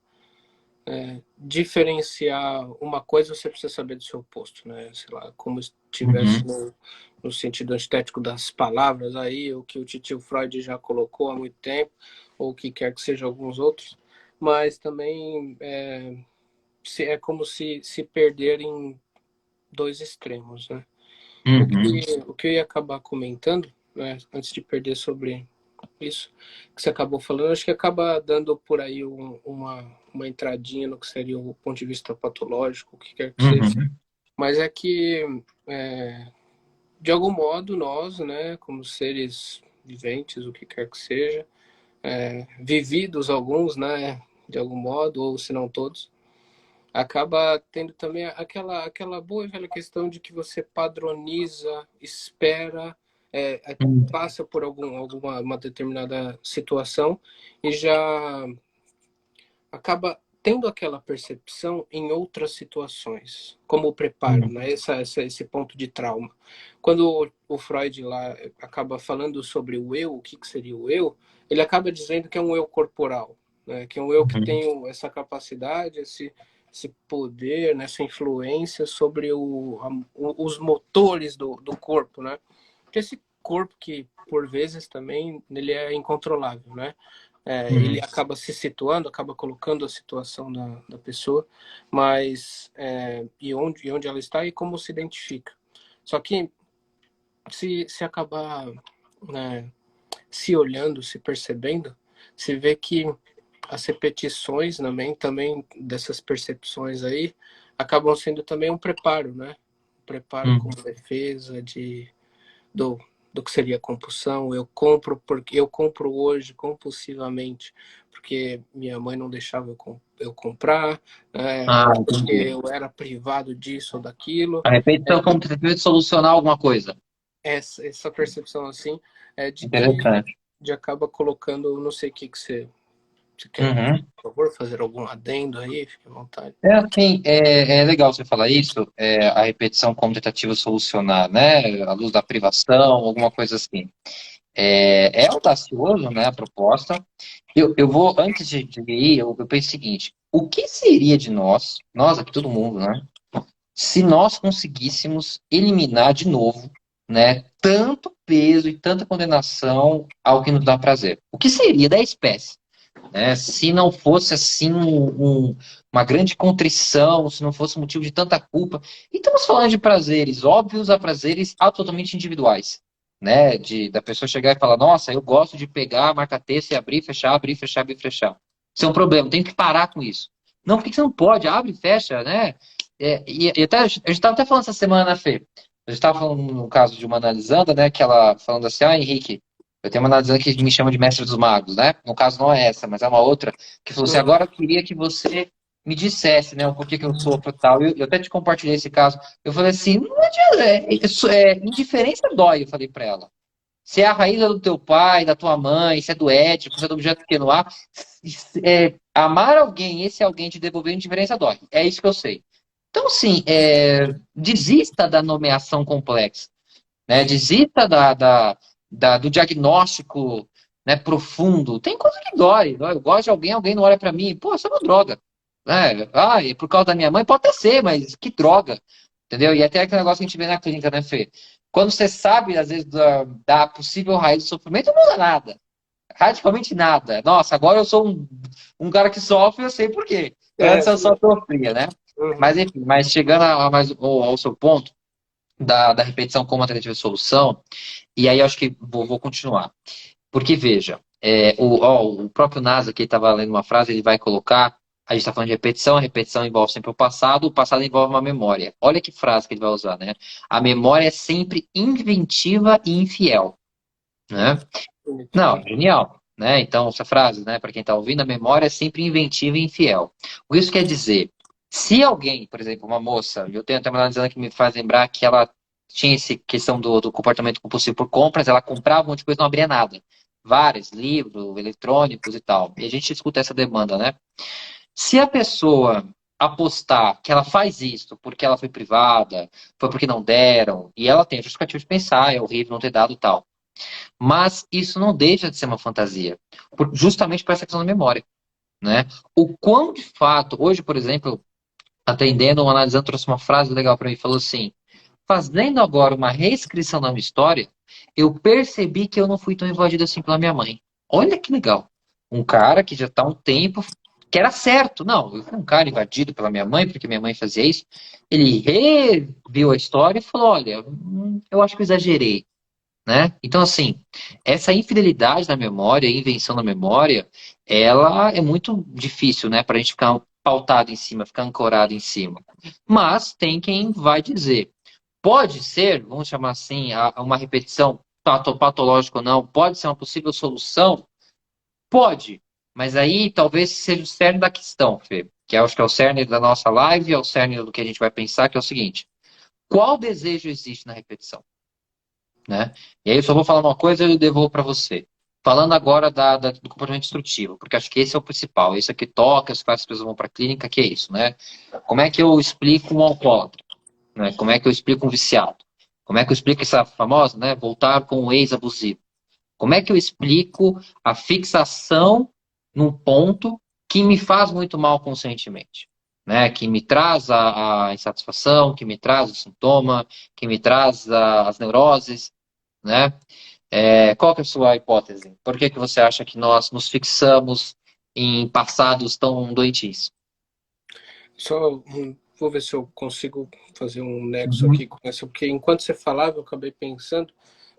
Diferenciar uma coisa, você precisa saber do seu oposto, né? Sei lá, como estivesse Uhum, no sentido estético das palavras aí, o que o titio Freud já colocou há muito tempo, ou o que quer que seja alguns outros, mas também é como se perder em dois extremos, né? O que, uhum, o que eu ia acabar comentando, né, antes de perder sobre Isso que você acabou falando, acho que acaba dando por aí uma entradinha no que seria o ponto de vista patológico, o que quer que seja. Uhum. Mas é que, é, de algum modo, nós, né, como seres viventes, o que quer que seja, vividos alguns, né, de algum modo, ou se não todos, acaba tendo também aquela boa e velha questão de que você padroniza, espera, Uhum. passa por alguma uma determinada situação e já acaba tendo aquela percepção em outras situações, como o preparo, Uhum. né? Esse ponto de trauma. Quando o Freud lá acaba falando sobre o eu, o que seria o eu, ele acaba dizendo que é um eu corporal, né? Que é um eu que Uhum. tem essa capacidade, esse poder, né? Essa influência sobre os motores do corpo, né? Que esse corpo que, por vezes, também ele é incontrolável, né? Ele Uhum. acaba se situando, acaba colocando a situação da pessoa, mas e onde ela está e como se identifica. Só que se acabar, né, se olhando, se percebendo, se vê que as repetições também dessas percepções aí acabam sendo também um preparo, né? Um preparo como Uhum. defesa do, do que seria compulsão. Eu compro porque eu compro hoje compulsivamente porque minha mãe não deixava eu comprar, Ah, porque entendi. eu era privado disso ou daquilo. A repetição como tentativa de solucionar alguma coisa. Essa percepção assim é Interessante. de acaba colocando, não sei o que você quer, Uhum. por favor, fazer algum adendo aí, fique à vontade. É, assim, é legal você falar isso, a repetição como tentativa de solucionar, né? À luz da privação, alguma coisa assim. É audacioso, né, a proposta. Eu vou, antes de ir, eu penso o seguinte: o que seria de nós aqui, todo mundo, né, se nós conseguíssemos eliminar de novo, né, tanto peso e tanta condenação ao que nos dá prazer? O que seria da espécie? Né? Se não fosse assim uma grande contrição, se não fosse motivo de tanta culpa. E estamos falando de prazeres óbvios a prazeres absolutamente individuais. Né? Da pessoa chegar e falar, nossa, eu gosto de pegar, marca-texto e abrir, fechar, abrir, fechar, abrir, fechar. Isso é um problema, tem que parar com isso. Não, por que você não pode? Abre, fecha, né? E até, a gente estava até falando essa semana, né, Fê? A gente estava falando no caso de uma analisanda, né? Que ela falando assim, ah, Henrique, eu tenho uma analisanda que me chama de mestre dos magos, né? No caso não é essa, mas é uma outra, que falou assim, Uhum. agora eu queria que você me dissesse, né, o porquê que eu sofro e tal. Eu até te compartilhei esse caso. Eu falei assim, não adianta, indiferença dói, eu falei para ela. Se é a raiz é do teu pai, da tua mãe, se é do ético, se é do objeto pequeno A, amar alguém, esse alguém te devolver indiferença dói. É isso que eu sei. Então, assim, desista da nomeação complexa, né? Desista do diagnóstico, né, profundo. Tem coisa que dói. Eu gosto de alguém, alguém não olha pra mim. Pô, isso é uma droga. Né? Ah, é por causa da minha mãe? Pode até ser, mas que droga. Entendeu? E até aquele negócio que a gente vê na clínica, né, Fê? Quando você sabe, às vezes, da possível raiz do sofrimento, não muda nada. Radicalmente nada. Nossa, agora eu sou um cara que sofre, eu sei por quê. Antes eu só sofria, né? Uhum. Mas enfim, mas chegando mais ao seu ponto da repetição como alternativa de solução, e aí eu acho que vou continuar. Porque, veja, o próprio NASA que estava lendo uma frase, ele vai colocar, a gente está falando de repetição, a repetição envolve sempre o passado envolve uma memória. Olha que frase que ele vai usar, né? A memória é sempre inventiva e infiel, né? Bonito. Não, genial, né? Então, essa frase, né, para quem está ouvindo, a memória é sempre inventiva e infiel. O que isso quer dizer? Se alguém, por exemplo, uma moça, eu tenho até uma analisando que me faz lembrar que ela tinha essa questão do comportamento compulsivo por compras, ela comprava um monte de coisa e não abria nada. Vários livros, eletrônicos e tal. E a gente escuta essa demanda, né? Se a pessoa apostar que ela faz isso porque ela foi privada, foi porque não deram, e ela tem justificativo de pensar, é horrível não ter dado tal. Mas isso não deixa de ser uma fantasia, justamente por essa questão da memória, né? O quão de fato, hoje, por exemplo, atendendo, um analisando, trouxe uma frase legal para mim, falou assim, fazendo agora uma reescrição da minha história, eu percebi que eu não fui tão invadido assim pela minha mãe. Olha que legal. Um cara que já está há um tempo, que era certo. Não, eu fui um cara invadido pela minha mãe, porque minha mãe fazia isso. Ele reviu a história e falou, olha, eu acho que eu exagerei. né? Então, assim, essa infidelidade na memória, invenção na memória, ela é muito difícil, né, para a gente ficar pautado em cima, ficar ancorado em cima. Mas tem quem vai dizer, pode ser, vamos chamar assim, uma repetição patológica ou não, pode ser uma possível solução? Pode, mas aí talvez seja o cerne da questão, Fê, que eu acho que é o cerne da nossa live, é o cerne do que a gente vai pensar, que é o seguinte: qual desejo existe na repetição, né? E aí eu só vou falar uma coisa e eu devolvo para você. Falando agora do comportamento destrutivo, porque acho que esse é o principal, esse é que toca, as pessoas vão para a clínica, que é isso, né? Como é que eu explico um alcoólatra, né? Como é que eu explico um viciado? Como é que eu explico essa famosa, né? Voltar com o ex-abusivo. Como é que eu explico a fixação num ponto que me faz muito mal conscientemente? Né? Que me traz a insatisfação, que me traz o sintoma, que me traz as neuroses, né? Qual que é a sua hipótese? Por que que você acha que nós nos fixamos em passados tão doentios? Vou ver se eu consigo fazer um nexo Uhum. aqui com essa, porque enquanto você falava, eu acabei pensando,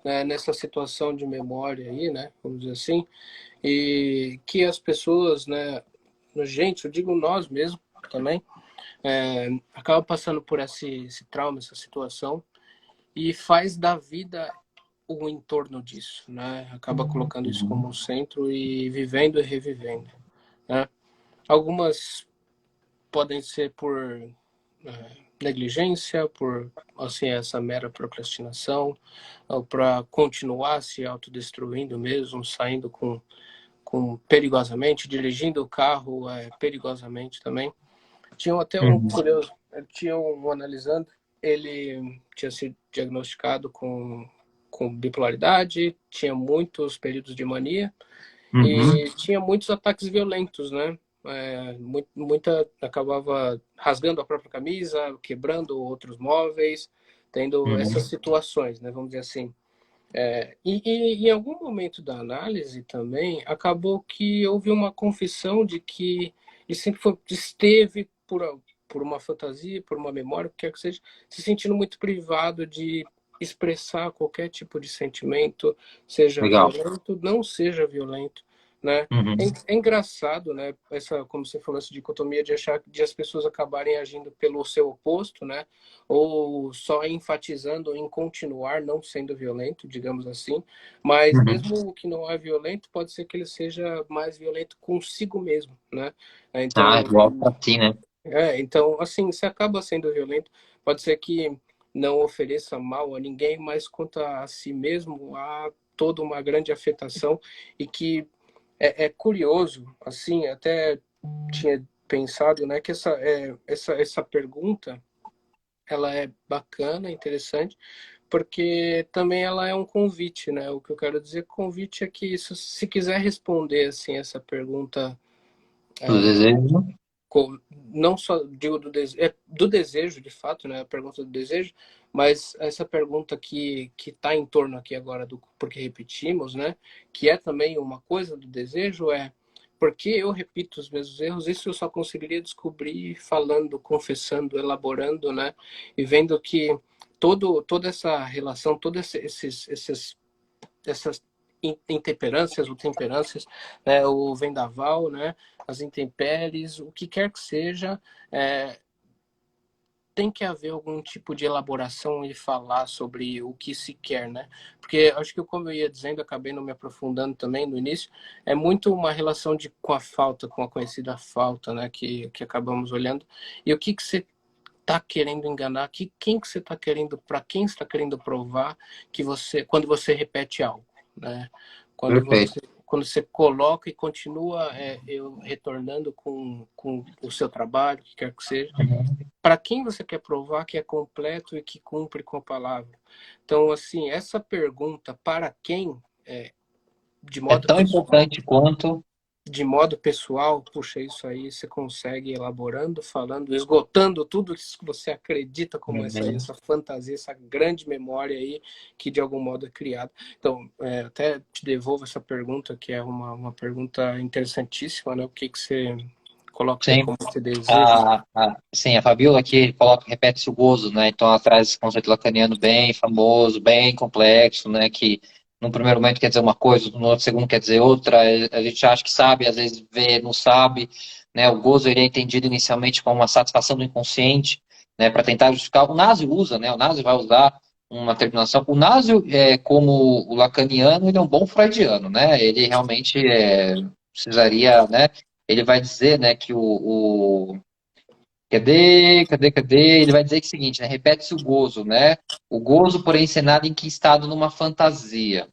né, nessa situação de memória aí, né, vamos dizer assim, e que as pessoas, né, gente, eu digo nós mesmos também, acaba passando por esse trauma, essa situação, e faz da vida o entorno disso, né? Acaba colocando isso como um centro e vivendo e revivendo, né? Algumas podem ser por negligência, por assim essa mera procrastinação, ou para continuar se autodestruindo mesmo, saindo com perigosamente, dirigindo o carro perigosamente também. Tinha até um Uhum. curioso, tinha um analisando, ele tinha sido diagnosticado com bipolaridade, tinha muitos períodos de mania Uhum. e tinha muitos ataques violentos, né? Muita acabava rasgando a própria camisa, quebrando outros móveis, tendo essas Uhum. situações, né? Vamos dizer assim. E em algum momento da análise também acabou que houve uma confissão de que ele sempre esteve por uma fantasia, por uma memória, o que quer que seja, se sentindo muito privado de expressar qualquer tipo de sentimento, seja Legal. violento, não seja violento, né? Uhum. É engraçado, né? Essa, como você falou, essa dicotomia de achar de as pessoas acabarem agindo pelo seu oposto, né? Ou só enfatizando em continuar não sendo violento, digamos assim, mas Uhum. mesmo o que não é violento, pode ser que ele seja mais violento consigo mesmo, né? Ah, Então, igual pra ti, né? então, assim, se acaba sendo violento, pode ser que não ofereça mal a ninguém, mas quanto a si mesmo, há toda uma grande afetação e que é curioso, assim, até tinha pensado, né, que essa pergunta, ela é bacana, interessante, porque também ela é um convite, né? O que eu quero dizer convite é que se quiser responder assim essa pergunta, Do desejo. não só digo do desejo, de fato, né? A pergunta do desejo, mas essa pergunta que está em torno aqui agora do porque repetimos, né? Que é também uma coisa do desejo é porque eu repito os mesmos erros. Isso eu só conseguiria descobrir falando, confessando, elaborando, né? E vendo que toda essa relação, todos essas intemperâncias ou temperâncias, né, o vendaval, né, as intempéries, o que quer que seja, é, tem que haver algum tipo de elaboração e falar sobre o que se quer, né? Porque acho que, como eu ia dizendo, acabei não me aprofundando também no início, é muito uma relação com a falta, com a conhecida falta, né, que acabamos olhando. E o que você está querendo enganar, quem que você está querendo, para quem você está querendo provar que quando você repete algo, né? Quando Perfeito. você, quando você coloca e continua eu retornando com o seu trabalho, o que quer que seja, Uhum. para quem você quer provar que é completo e que cumpre com a palavra. Então, assim, essa pergunta para quem, de É modo tão pessoal, importante quanto. puxa, isso aí você consegue elaborando, falando, esgotando tudo isso que você acredita como Uhum. essa fantasia, essa grande memória aí que de algum modo é criada. Então, até te devolvo essa pergunta, que é uma pergunta interessantíssima, né? Coloca aí Sim. como esse desejo. Sim, a Fabiola aqui coloca, repete-se o gozo, né? Então ela traz esse conceito lacaniano bem famoso, bem complexo, né? Que num primeiro momento quer dizer uma coisa, no outro segundo quer dizer outra. A gente acha que sabe, às vezes vê, não sabe, né? O gozo ele é entendido inicialmente como uma satisfação do inconsciente, né? Para tentar justificar. O Nasio usa, né? O Nasio vai usar uma terminação. O Nasio, como o lacaniano, ele é um bom freudiano, né? Ele realmente precisaria, né? Ele vai dizer, né, que cadê? Ele vai dizer que é o seguinte, né? Repete-se o gozo, né? O gozo, porém, encenado em que estado? Numa fantasia,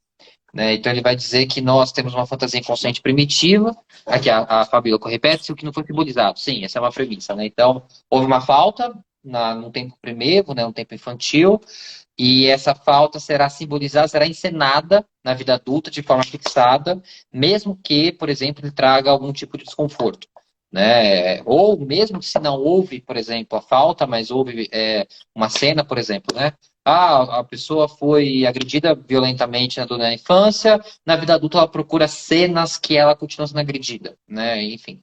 né? Então ele vai dizer que nós temos uma fantasia inconsciente primitiva. Aqui a Fabíola repete-se o que não foi simbolizado. Sim, essa é uma premissa, né? Então, houve uma falta no tempo primevo, né? No tempo infantil, e essa falta será simbolizada, será encenada na vida adulta de forma fixada, mesmo que, por exemplo, ele traga algum tipo de desconforto, né? Ou mesmo que se não houve, por exemplo, a falta, mas houve uma cena, por exemplo, né? Ah, a pessoa foi agredida violentamente na infância, na vida adulta ela procura cenas que ela continua sendo agredida, né? Enfim,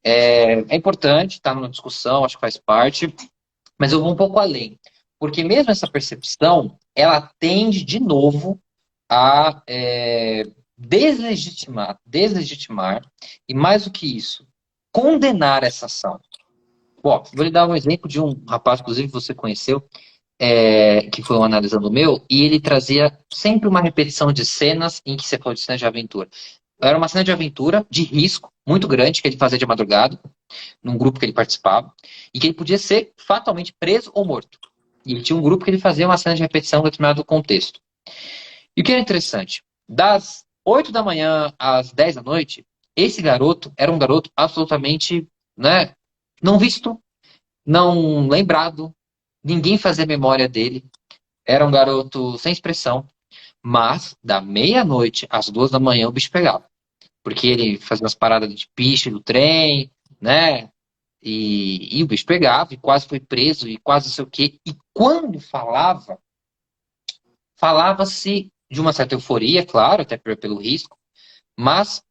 é importante, está numa discussão, acho que faz parte, mas eu vou um pouco além, porque mesmo essa percepção, ela tende de novo a deslegitimar, e mais do que isso, condenar essa ação. Bom, vou lhe dar um exemplo de um rapaz, inclusive você conheceu, que foi um analisando meu, e ele trazia sempre uma repetição de cenas em que você falou de cena de aventura. Era uma cena de aventura, de risco, muito grande, que ele fazia de madrugada, num grupo que ele participava, e que ele podia ser fatalmente preso ou morto. E ele tinha um grupo que ele fazia uma cena de repetição em determinado contexto. E o que era interessante, das 8 da manhã às 10 da noite, esse garoto era um garoto absolutamente, né, não visto, não lembrado, ninguém fazia memória dele, era um garoto sem expressão, mas da meia-noite às 2 da manhã o bicho pegava. Porque ele fazia umas paradas de piche do trem, né? E o bicho pegava e quase foi preso e quase não sei o quê. E quando falava-se de uma certa euforia, claro, até pelo risco, mas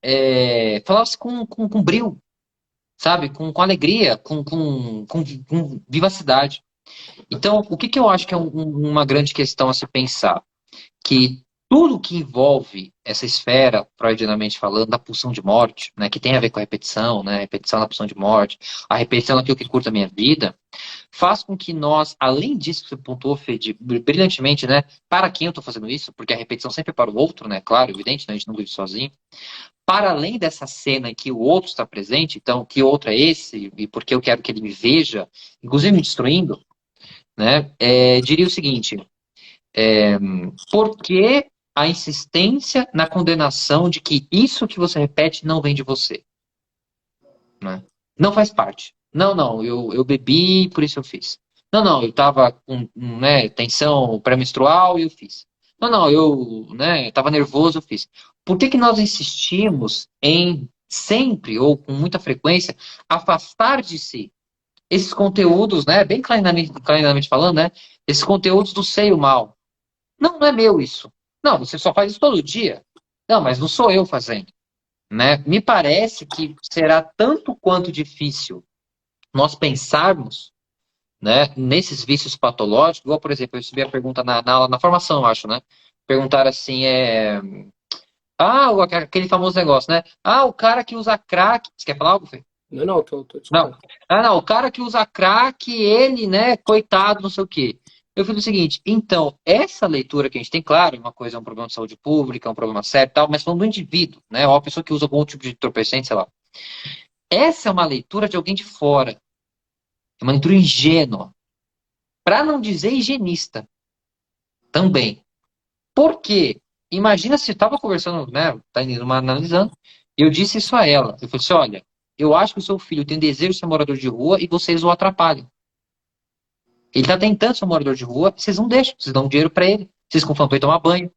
falava-se com brio, sabe? Com alegria, com vivacidade. Então, o que eu acho que é uma grande questão a se pensar? Que tudo que envolve essa esfera, freudianamente falando, da pulsão de morte, né, que tem a ver com a repetição, né, a repetição da pulsão de morte, a repetição daquilo que curta a minha vida, faz com que nós, além disso que você pontuou, Fê, brilhantemente, né, para quem eu estou fazendo isso, porque a repetição sempre é para o outro, né, claro, evidente, né, a gente não vive sozinho, para além dessa cena em que o outro está presente, então, que outro é esse, e porque eu quero que ele me veja, inclusive me destruindo, né, diria o seguinte, por que a insistência na condenação de que isso que você repete não vem de você? Né? Não faz parte. Não, não, eu bebi, por isso eu fiz. Não, não, eu estava com né, tensão pré-menstrual e eu fiz. Não, não, eu estava nervoso, eu fiz. Por que nós insistimos em sempre ou com muita frequência afastar de si esses conteúdos, né, bem clarinamente falando, né, esses conteúdos do sei o mal? Não, não é meu isso. Não, você só faz isso todo dia. Não, mas não sou eu fazendo, né? Me parece que será tanto quanto difícil nós pensarmos, né, nesses vícios patológicos, igual, por exemplo, eu recebi a pergunta na formação, eu acho, né? Perguntaram assim, aquele famoso negócio, né? Ah, o cara que usa crack. Você quer falar algo, Fê? Não, não, tô te Não. escutando. Ah, não, o cara que usa crack, ele, né, coitado, não sei o quê. Eu fiz o seguinte, então, essa leitura que a gente tem, claro, uma coisa é um problema de saúde pública, é um problema sério e tal, mas falando do indivíduo, né, ou a pessoa que usa algum tipo de entorpecente, sei lá. Essa é uma leitura de alguém de fora, é uma leitura ingênua, para não dizer higienista, também. Por quê? Imagina se eu estava conversando, né, tá analisando, e eu disse isso a ela. Eu falei assim, olha, eu acho que o seu filho tem desejo de ser morador de rua e vocês o atrapalham. Ele tá tentando ser um morador de rua, vocês não deixam, vocês dão dinheiro para ele, vocês confrontam ele tomar banho.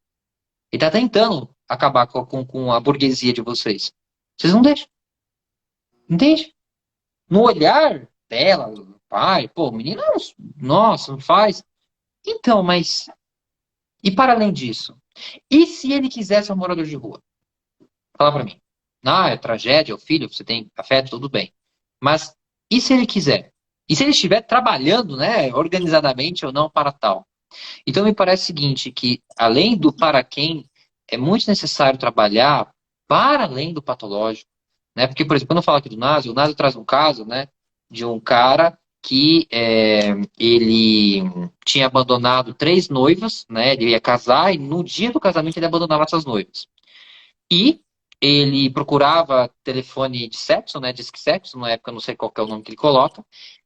Ele tá tentando acabar com a burguesia de vocês. Vocês não deixam. Entende? No olhar dela, do pai, pô, o menino, nossa, não faz. Então, mas. E para além disso? E se ele quisesse ser um morador de rua? Fala para mim. Ah, é tragédia, é o filho, você tem afeto, tudo bem. Mas e se ele quiser? E se ele estiver trabalhando, né, organizadamente ou não para tal? Então me parece o seguinte, que além do para quem, é muito necessário trabalhar para além do patológico, né? Porque, por exemplo, quando eu falo aqui do Nasio, o Nasio traz um caso, né, de um cara que ele tinha abandonado 3 noivas, né? Ele ia casar e no dia do casamento ele abandonava essas noivas. E ele procurava telefone de sexo, né? Disque sexo, na época eu não sei qual que é o nome que ele coloca.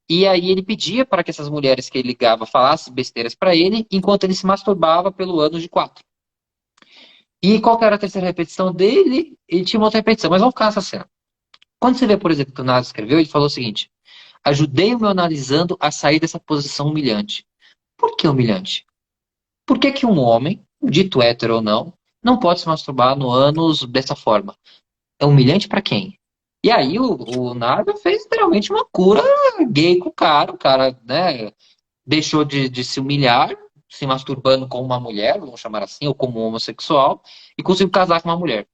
E aí ele pedia para que essas mulheres que ele ligava falassem besteiras para ele, enquanto ele se masturbava pelo ano de 4. E qual que era a terceira repetição dele? Ele tinha uma outra repetição, mas vamos ficar nessa cena. Quando você vê, por exemplo, que o Naso escreveu, ele falou o seguinte: ajudei o meu analisando a sair dessa posição humilhante. Por que humilhante? Por que que um homem, dito hétero ou não, não pode se masturbar no ânus dessa forma? É humilhante pra quem? E aí o Nada fez literalmente uma cura gay com o cara, né, deixou de se humilhar, se masturbando com uma mulher, vamos chamar assim, ou como um homossexual, e conseguiu casar com uma mulher.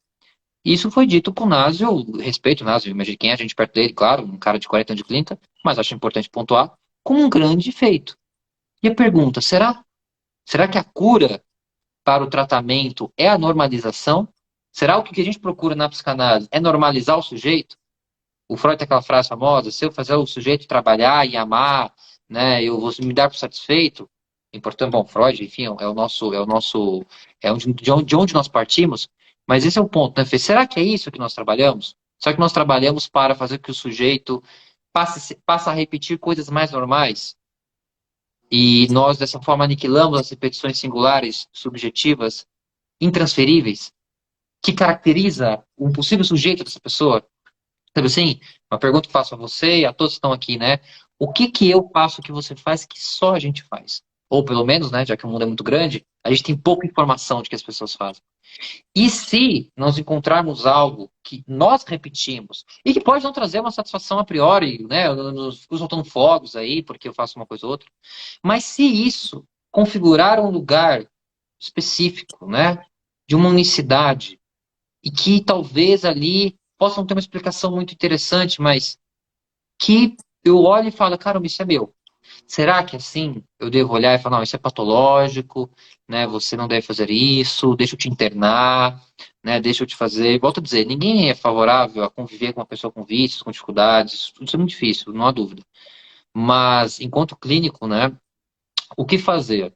Isso foi dito por Násio, respeito o Násio, imagine quem é a gente perto dele, claro, um cara de 40 anos de clínica, mas acho importante pontuar, com um grande feito. E a pergunta, será? Será que a cura para o tratamento é a normalização? Será o que a gente procura na psicanálise é normalizar o sujeito? O Freud tem aquela frase famosa: se eu fazer o sujeito trabalhar e amar, né, eu vou me dar por satisfeito. Importante, bom, Freud, enfim, de onde nós partimos. Mas esse é o ponto, né, Fê? Será que é isso que nós trabalhamos? Será que nós trabalhamos para fazer com que o sujeito passe a repetir coisas mais normais? E nós, dessa forma, aniquilamos as repetições singulares, subjetivas, intransferíveis, que caracteriza um possível sujeito dessa pessoa? Sabe assim? Uma pergunta que faço a você e a todos que estão aqui, né? O que que eu faço que você faz que só a gente faz? Ou pelo menos, né, já que o mundo é muito grande, a gente tem pouca informação de que as pessoas fazem. E se nós encontrarmos algo que nós repetimos e que pode não trazer uma satisfação a priori, né? Eu não fico soltando fogos aí porque eu faço uma coisa ou outra, mas se isso configurar um lugar específico, né, de uma unicidade e que talvez ali possa não ter uma explicação muito interessante, mas que eu olho e falo, cara, isso é meu. Será que assim eu devo olhar e falar, não, isso é patológico, né? Você não deve fazer isso, deixa eu te internar, né? Deixa eu te fazer. Volto a dizer, ninguém é favorável a conviver com uma pessoa com vícios, com dificuldades, isso é muito difícil, não há dúvida. Mas, enquanto clínico, né, o que fazer?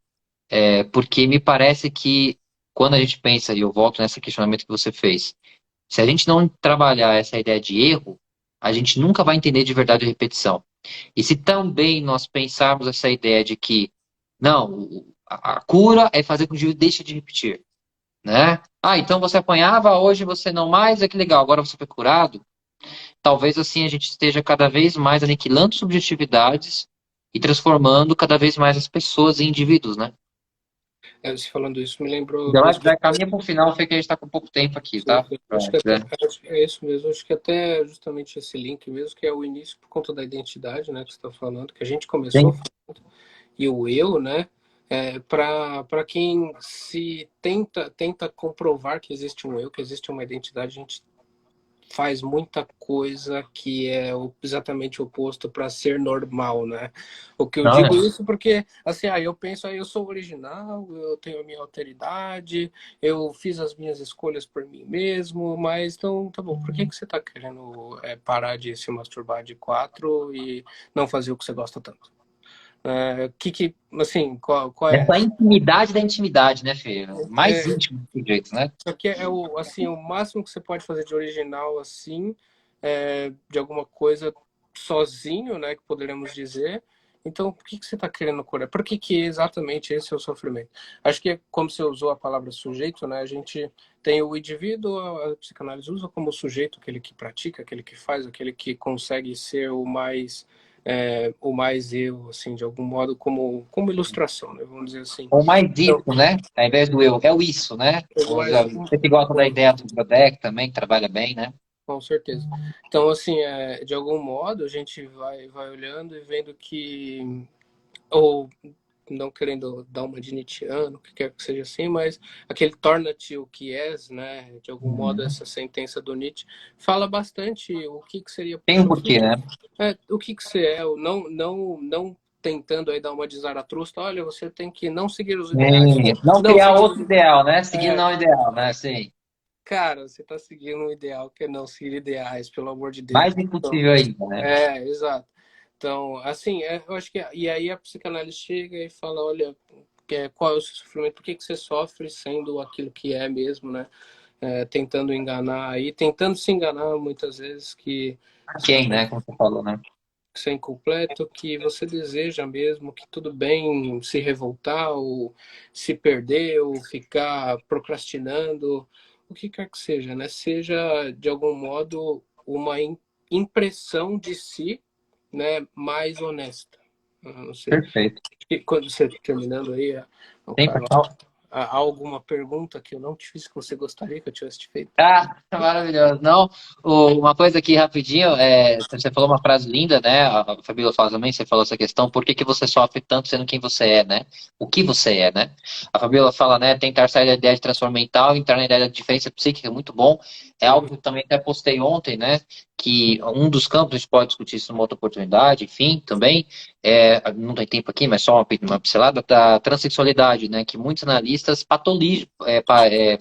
Porque me parece que quando a gente pensa, e eu volto nesse questionamento que você fez, se a gente não trabalhar essa ideia de erro, a gente nunca vai entender de verdade a repetição. E se também nós pensarmos essa ideia de que, não, a cura é fazer com que o indivíduo deixe de repetir, né? Ah, então você apanhava, hoje você não mais, é que legal, agora você foi curado. Talvez assim a gente esteja cada vez mais aniquilando subjetividades e transformando cada vez mais as pessoas em indivíduos, né? Você falando isso me lembrou Já, mesmo. já caminha para o final, foi que a gente está com pouco tempo aqui, Sim, tá? sim. Pra- Acho que até, né? acho que é isso mesmo. Acho que até justamente esse link mesmo, que é o início por conta da identidade, né, que você está falando, que a gente começou Sim. falando, e o eu, né, para quem se tenta comprovar que existe um eu, que existe uma identidade, a gente faz muita coisa que é exatamente o oposto para ser normal, né? O que eu Não, digo é. isso porque, assim, eu penso, eu sou original, eu tenho a minha alteridade, eu fiz as minhas escolhas por mim mesmo, mas então, tá bom, por que você tá querendo parar de se masturbar de 4 e não fazer o que você gosta tanto? Assim, qual é? Essa intimidade da intimidade, né, Fê? Mais É, íntimo do jeito, né? Isso aqui é o máximo que você pode fazer de original, assim, de alguma coisa sozinho, né, que poderíamos dizer. Então, por que você está querendo curar? Por que exatamente esse é o sofrimento? Acho que é como você usou a palavra sujeito, né? A gente tem o indivíduo, a psicanálise usa como sujeito, aquele que pratica, aquele que faz, aquele que consegue ser o mais eu, assim, de algum modo, como ilustração, né? Vamos dizer assim. Ou mais Então, isso, né? Ao invés do eu, é o isso, né? mais, Você que gosta da ideia do Brodeck também, que trabalha bem, né? com certeza. Então, assim, de algum modo, a gente vai olhando e vendo que, ou não querendo dar uma de Nietzscheano, o que quer que seja assim, mas aquele torna-te o que és, né? De algum modo, Uhum. essa sentença do Nietzsche fala bastante o que seria, Tem puxa, um porquê, né? o que você é, não tentando aí dar uma de Zaratustra, olha, você tem que não seguir os ideais. Não Não criar seguir os outro ideais. ideal, né? Seguir É, não ideal, né? Sim. cara, você está seguindo um ideal que é não seguir ideais, pelo amor de Deus. Mais Então, impossível ainda, né? exato. Então, assim, eu acho que. E aí a psicanálise chega e fala: olha, qual é o seu sofrimento, por que você sofre sendo aquilo que é mesmo, né? Tentando enganar aí, tentando se enganar muitas vezes que Quem, né? Como você falou, né? você é incompleto, que você deseja mesmo, que tudo bem se revoltar, ou se perder, ou ficar procrastinando, o que quer que seja, né? Seja de algum modo uma impressão de si, né, mais honesta. Eu não sei. Perfeito. E quando você terminando aí, Tem, Carlos, pessoal? há alguma pergunta que eu não te fiz que você gostaria que eu tivesse te feito? Ah, maravilhoso. Não, uma coisa aqui rapidinho, você falou uma frase linda, né? A Fabíola fala também, você falou essa questão, por que que você sofre tanto sendo quem você é, né? O que você é, né? A Fabíola fala, né, tentar sair da ideia de transformar mental, entrar na ideia da diferença psíquica, é muito bom. É algo Uhum. que eu também até postei ontem, né? Que um dos campos, a gente pode discutir isso numa outra oportunidade, enfim, também, não tem tempo aqui, mas só uma pincelada da transexualidade, né? Que muitos analistas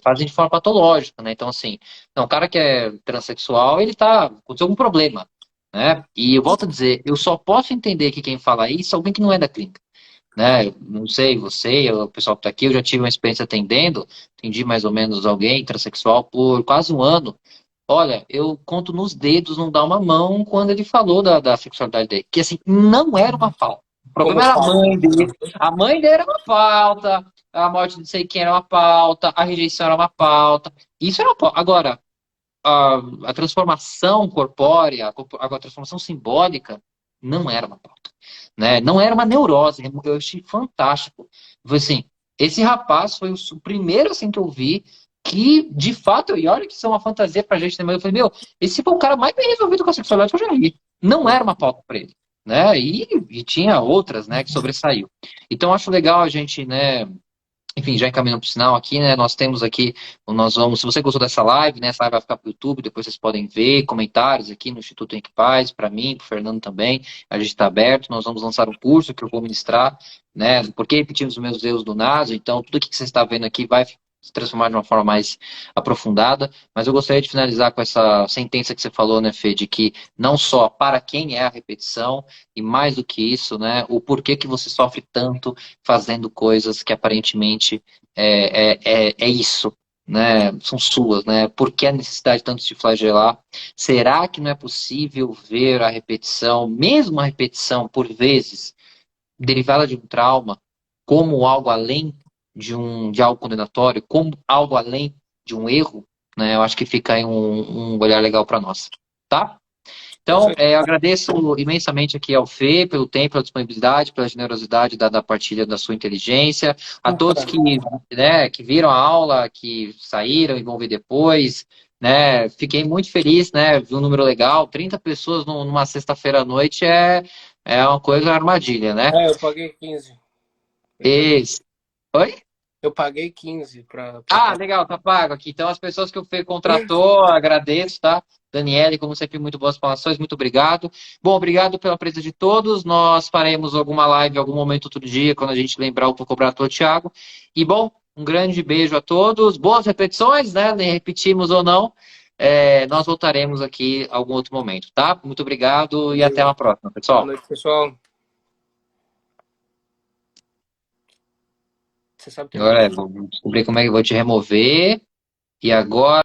fazem de forma patológica, né? Então, assim, não, o cara que é transexual, ele tá com algum problema, né? E eu volto a dizer, eu só posso entender que quem fala isso é alguém que não é da clínica, né? Eu não sei, você, o pessoal que tá aqui, eu já tive uma experiência atendendo, atendi mais ou menos alguém transexual por quase um ano. Olha, eu conto nos dedos, não dá uma mão quando ele falou da sexualidade dele, que assim, não era uma pauta. O Como problema era a fala? mãe dele. A mãe dele era uma pauta, a morte de não sei quem era uma pauta, a rejeição era uma pauta. Isso era uma pauta. Agora, a transformação corpórea, a transformação simbólica, não era uma pauta, né? Não era uma neurose. Eu achei fantástico. Foi assim, esse rapaz foi o primeiro assim que eu vi que, de fato, e olha que isso é uma fantasia pra gente, né? Mas eu falei, meu, esse foi o cara mais bem resolvido com a sexualidade que eu já vi. Não era uma pauta pra ele, né? E tinha outras, né, que sobressaiu. Então, acho legal a gente, né, enfim, já encaminhando para o sinal aqui, né? Nós temos aqui, nós vamos, se você gostou dessa live, né? Essa live vai ficar para o YouTube, depois vocês podem ver comentários aqui no Instituto Henrique Paz, para mim, para o Fernando também. A gente está aberto, nós vamos lançar um curso que eu vou ministrar, né? Por que repetimos os mesmos erros do NASO? Então, tudo que você está vendo aqui vai se transformar de uma forma mais aprofundada, mas eu gostaria de finalizar com essa sentença que você falou, né, Fê, de que não só para quem é a repetição, e mais do que isso, né, o porquê que você sofre tanto fazendo coisas que aparentemente é isso, né? São suas, né? Por que a necessidade tanto de se flagelar? Será que não é possível ver a repetição, mesmo a repetição, por vezes, derivada de um trauma, como algo além de algo condenatório, como algo além de um erro? Né? Eu acho que fica aí um olhar legal para nós, tá? Isso Então, eu agradeço imensamente aqui ao Fê pelo tempo, pela disponibilidade, pela generosidade da partilha da sua inteligência, a todos que, né, que viram a aula, que saíram e vão ver depois, né, fiquei muito feliz, né, vi um número legal, 30 pessoas numa sexta-feira à noite é uma coisa armadilha, né? eu paguei 15. Esse... Oi? Eu paguei 15 para Ah, estar. legal, tá pago aqui. Então, as pessoas que o Fê contratou, agradeço, tá? Daniele, como sempre, muito boas informações, muito obrigado. Bom, obrigado pela presença de todos. Nós faremos alguma live em algum momento, outro dia, quando a gente lembrar o cobrador Thiago. E, bom, um grande beijo a todos. Boas repetições, né? Nem repetimos ou não. Nós voltaremos aqui em algum outro momento, tá? Muito obrigado e até Valeu. uma próxima, Boa pessoal. noite, pessoal. Você sabe que é Agora melhor. vou descobrir como é que eu vou te remover. E agora.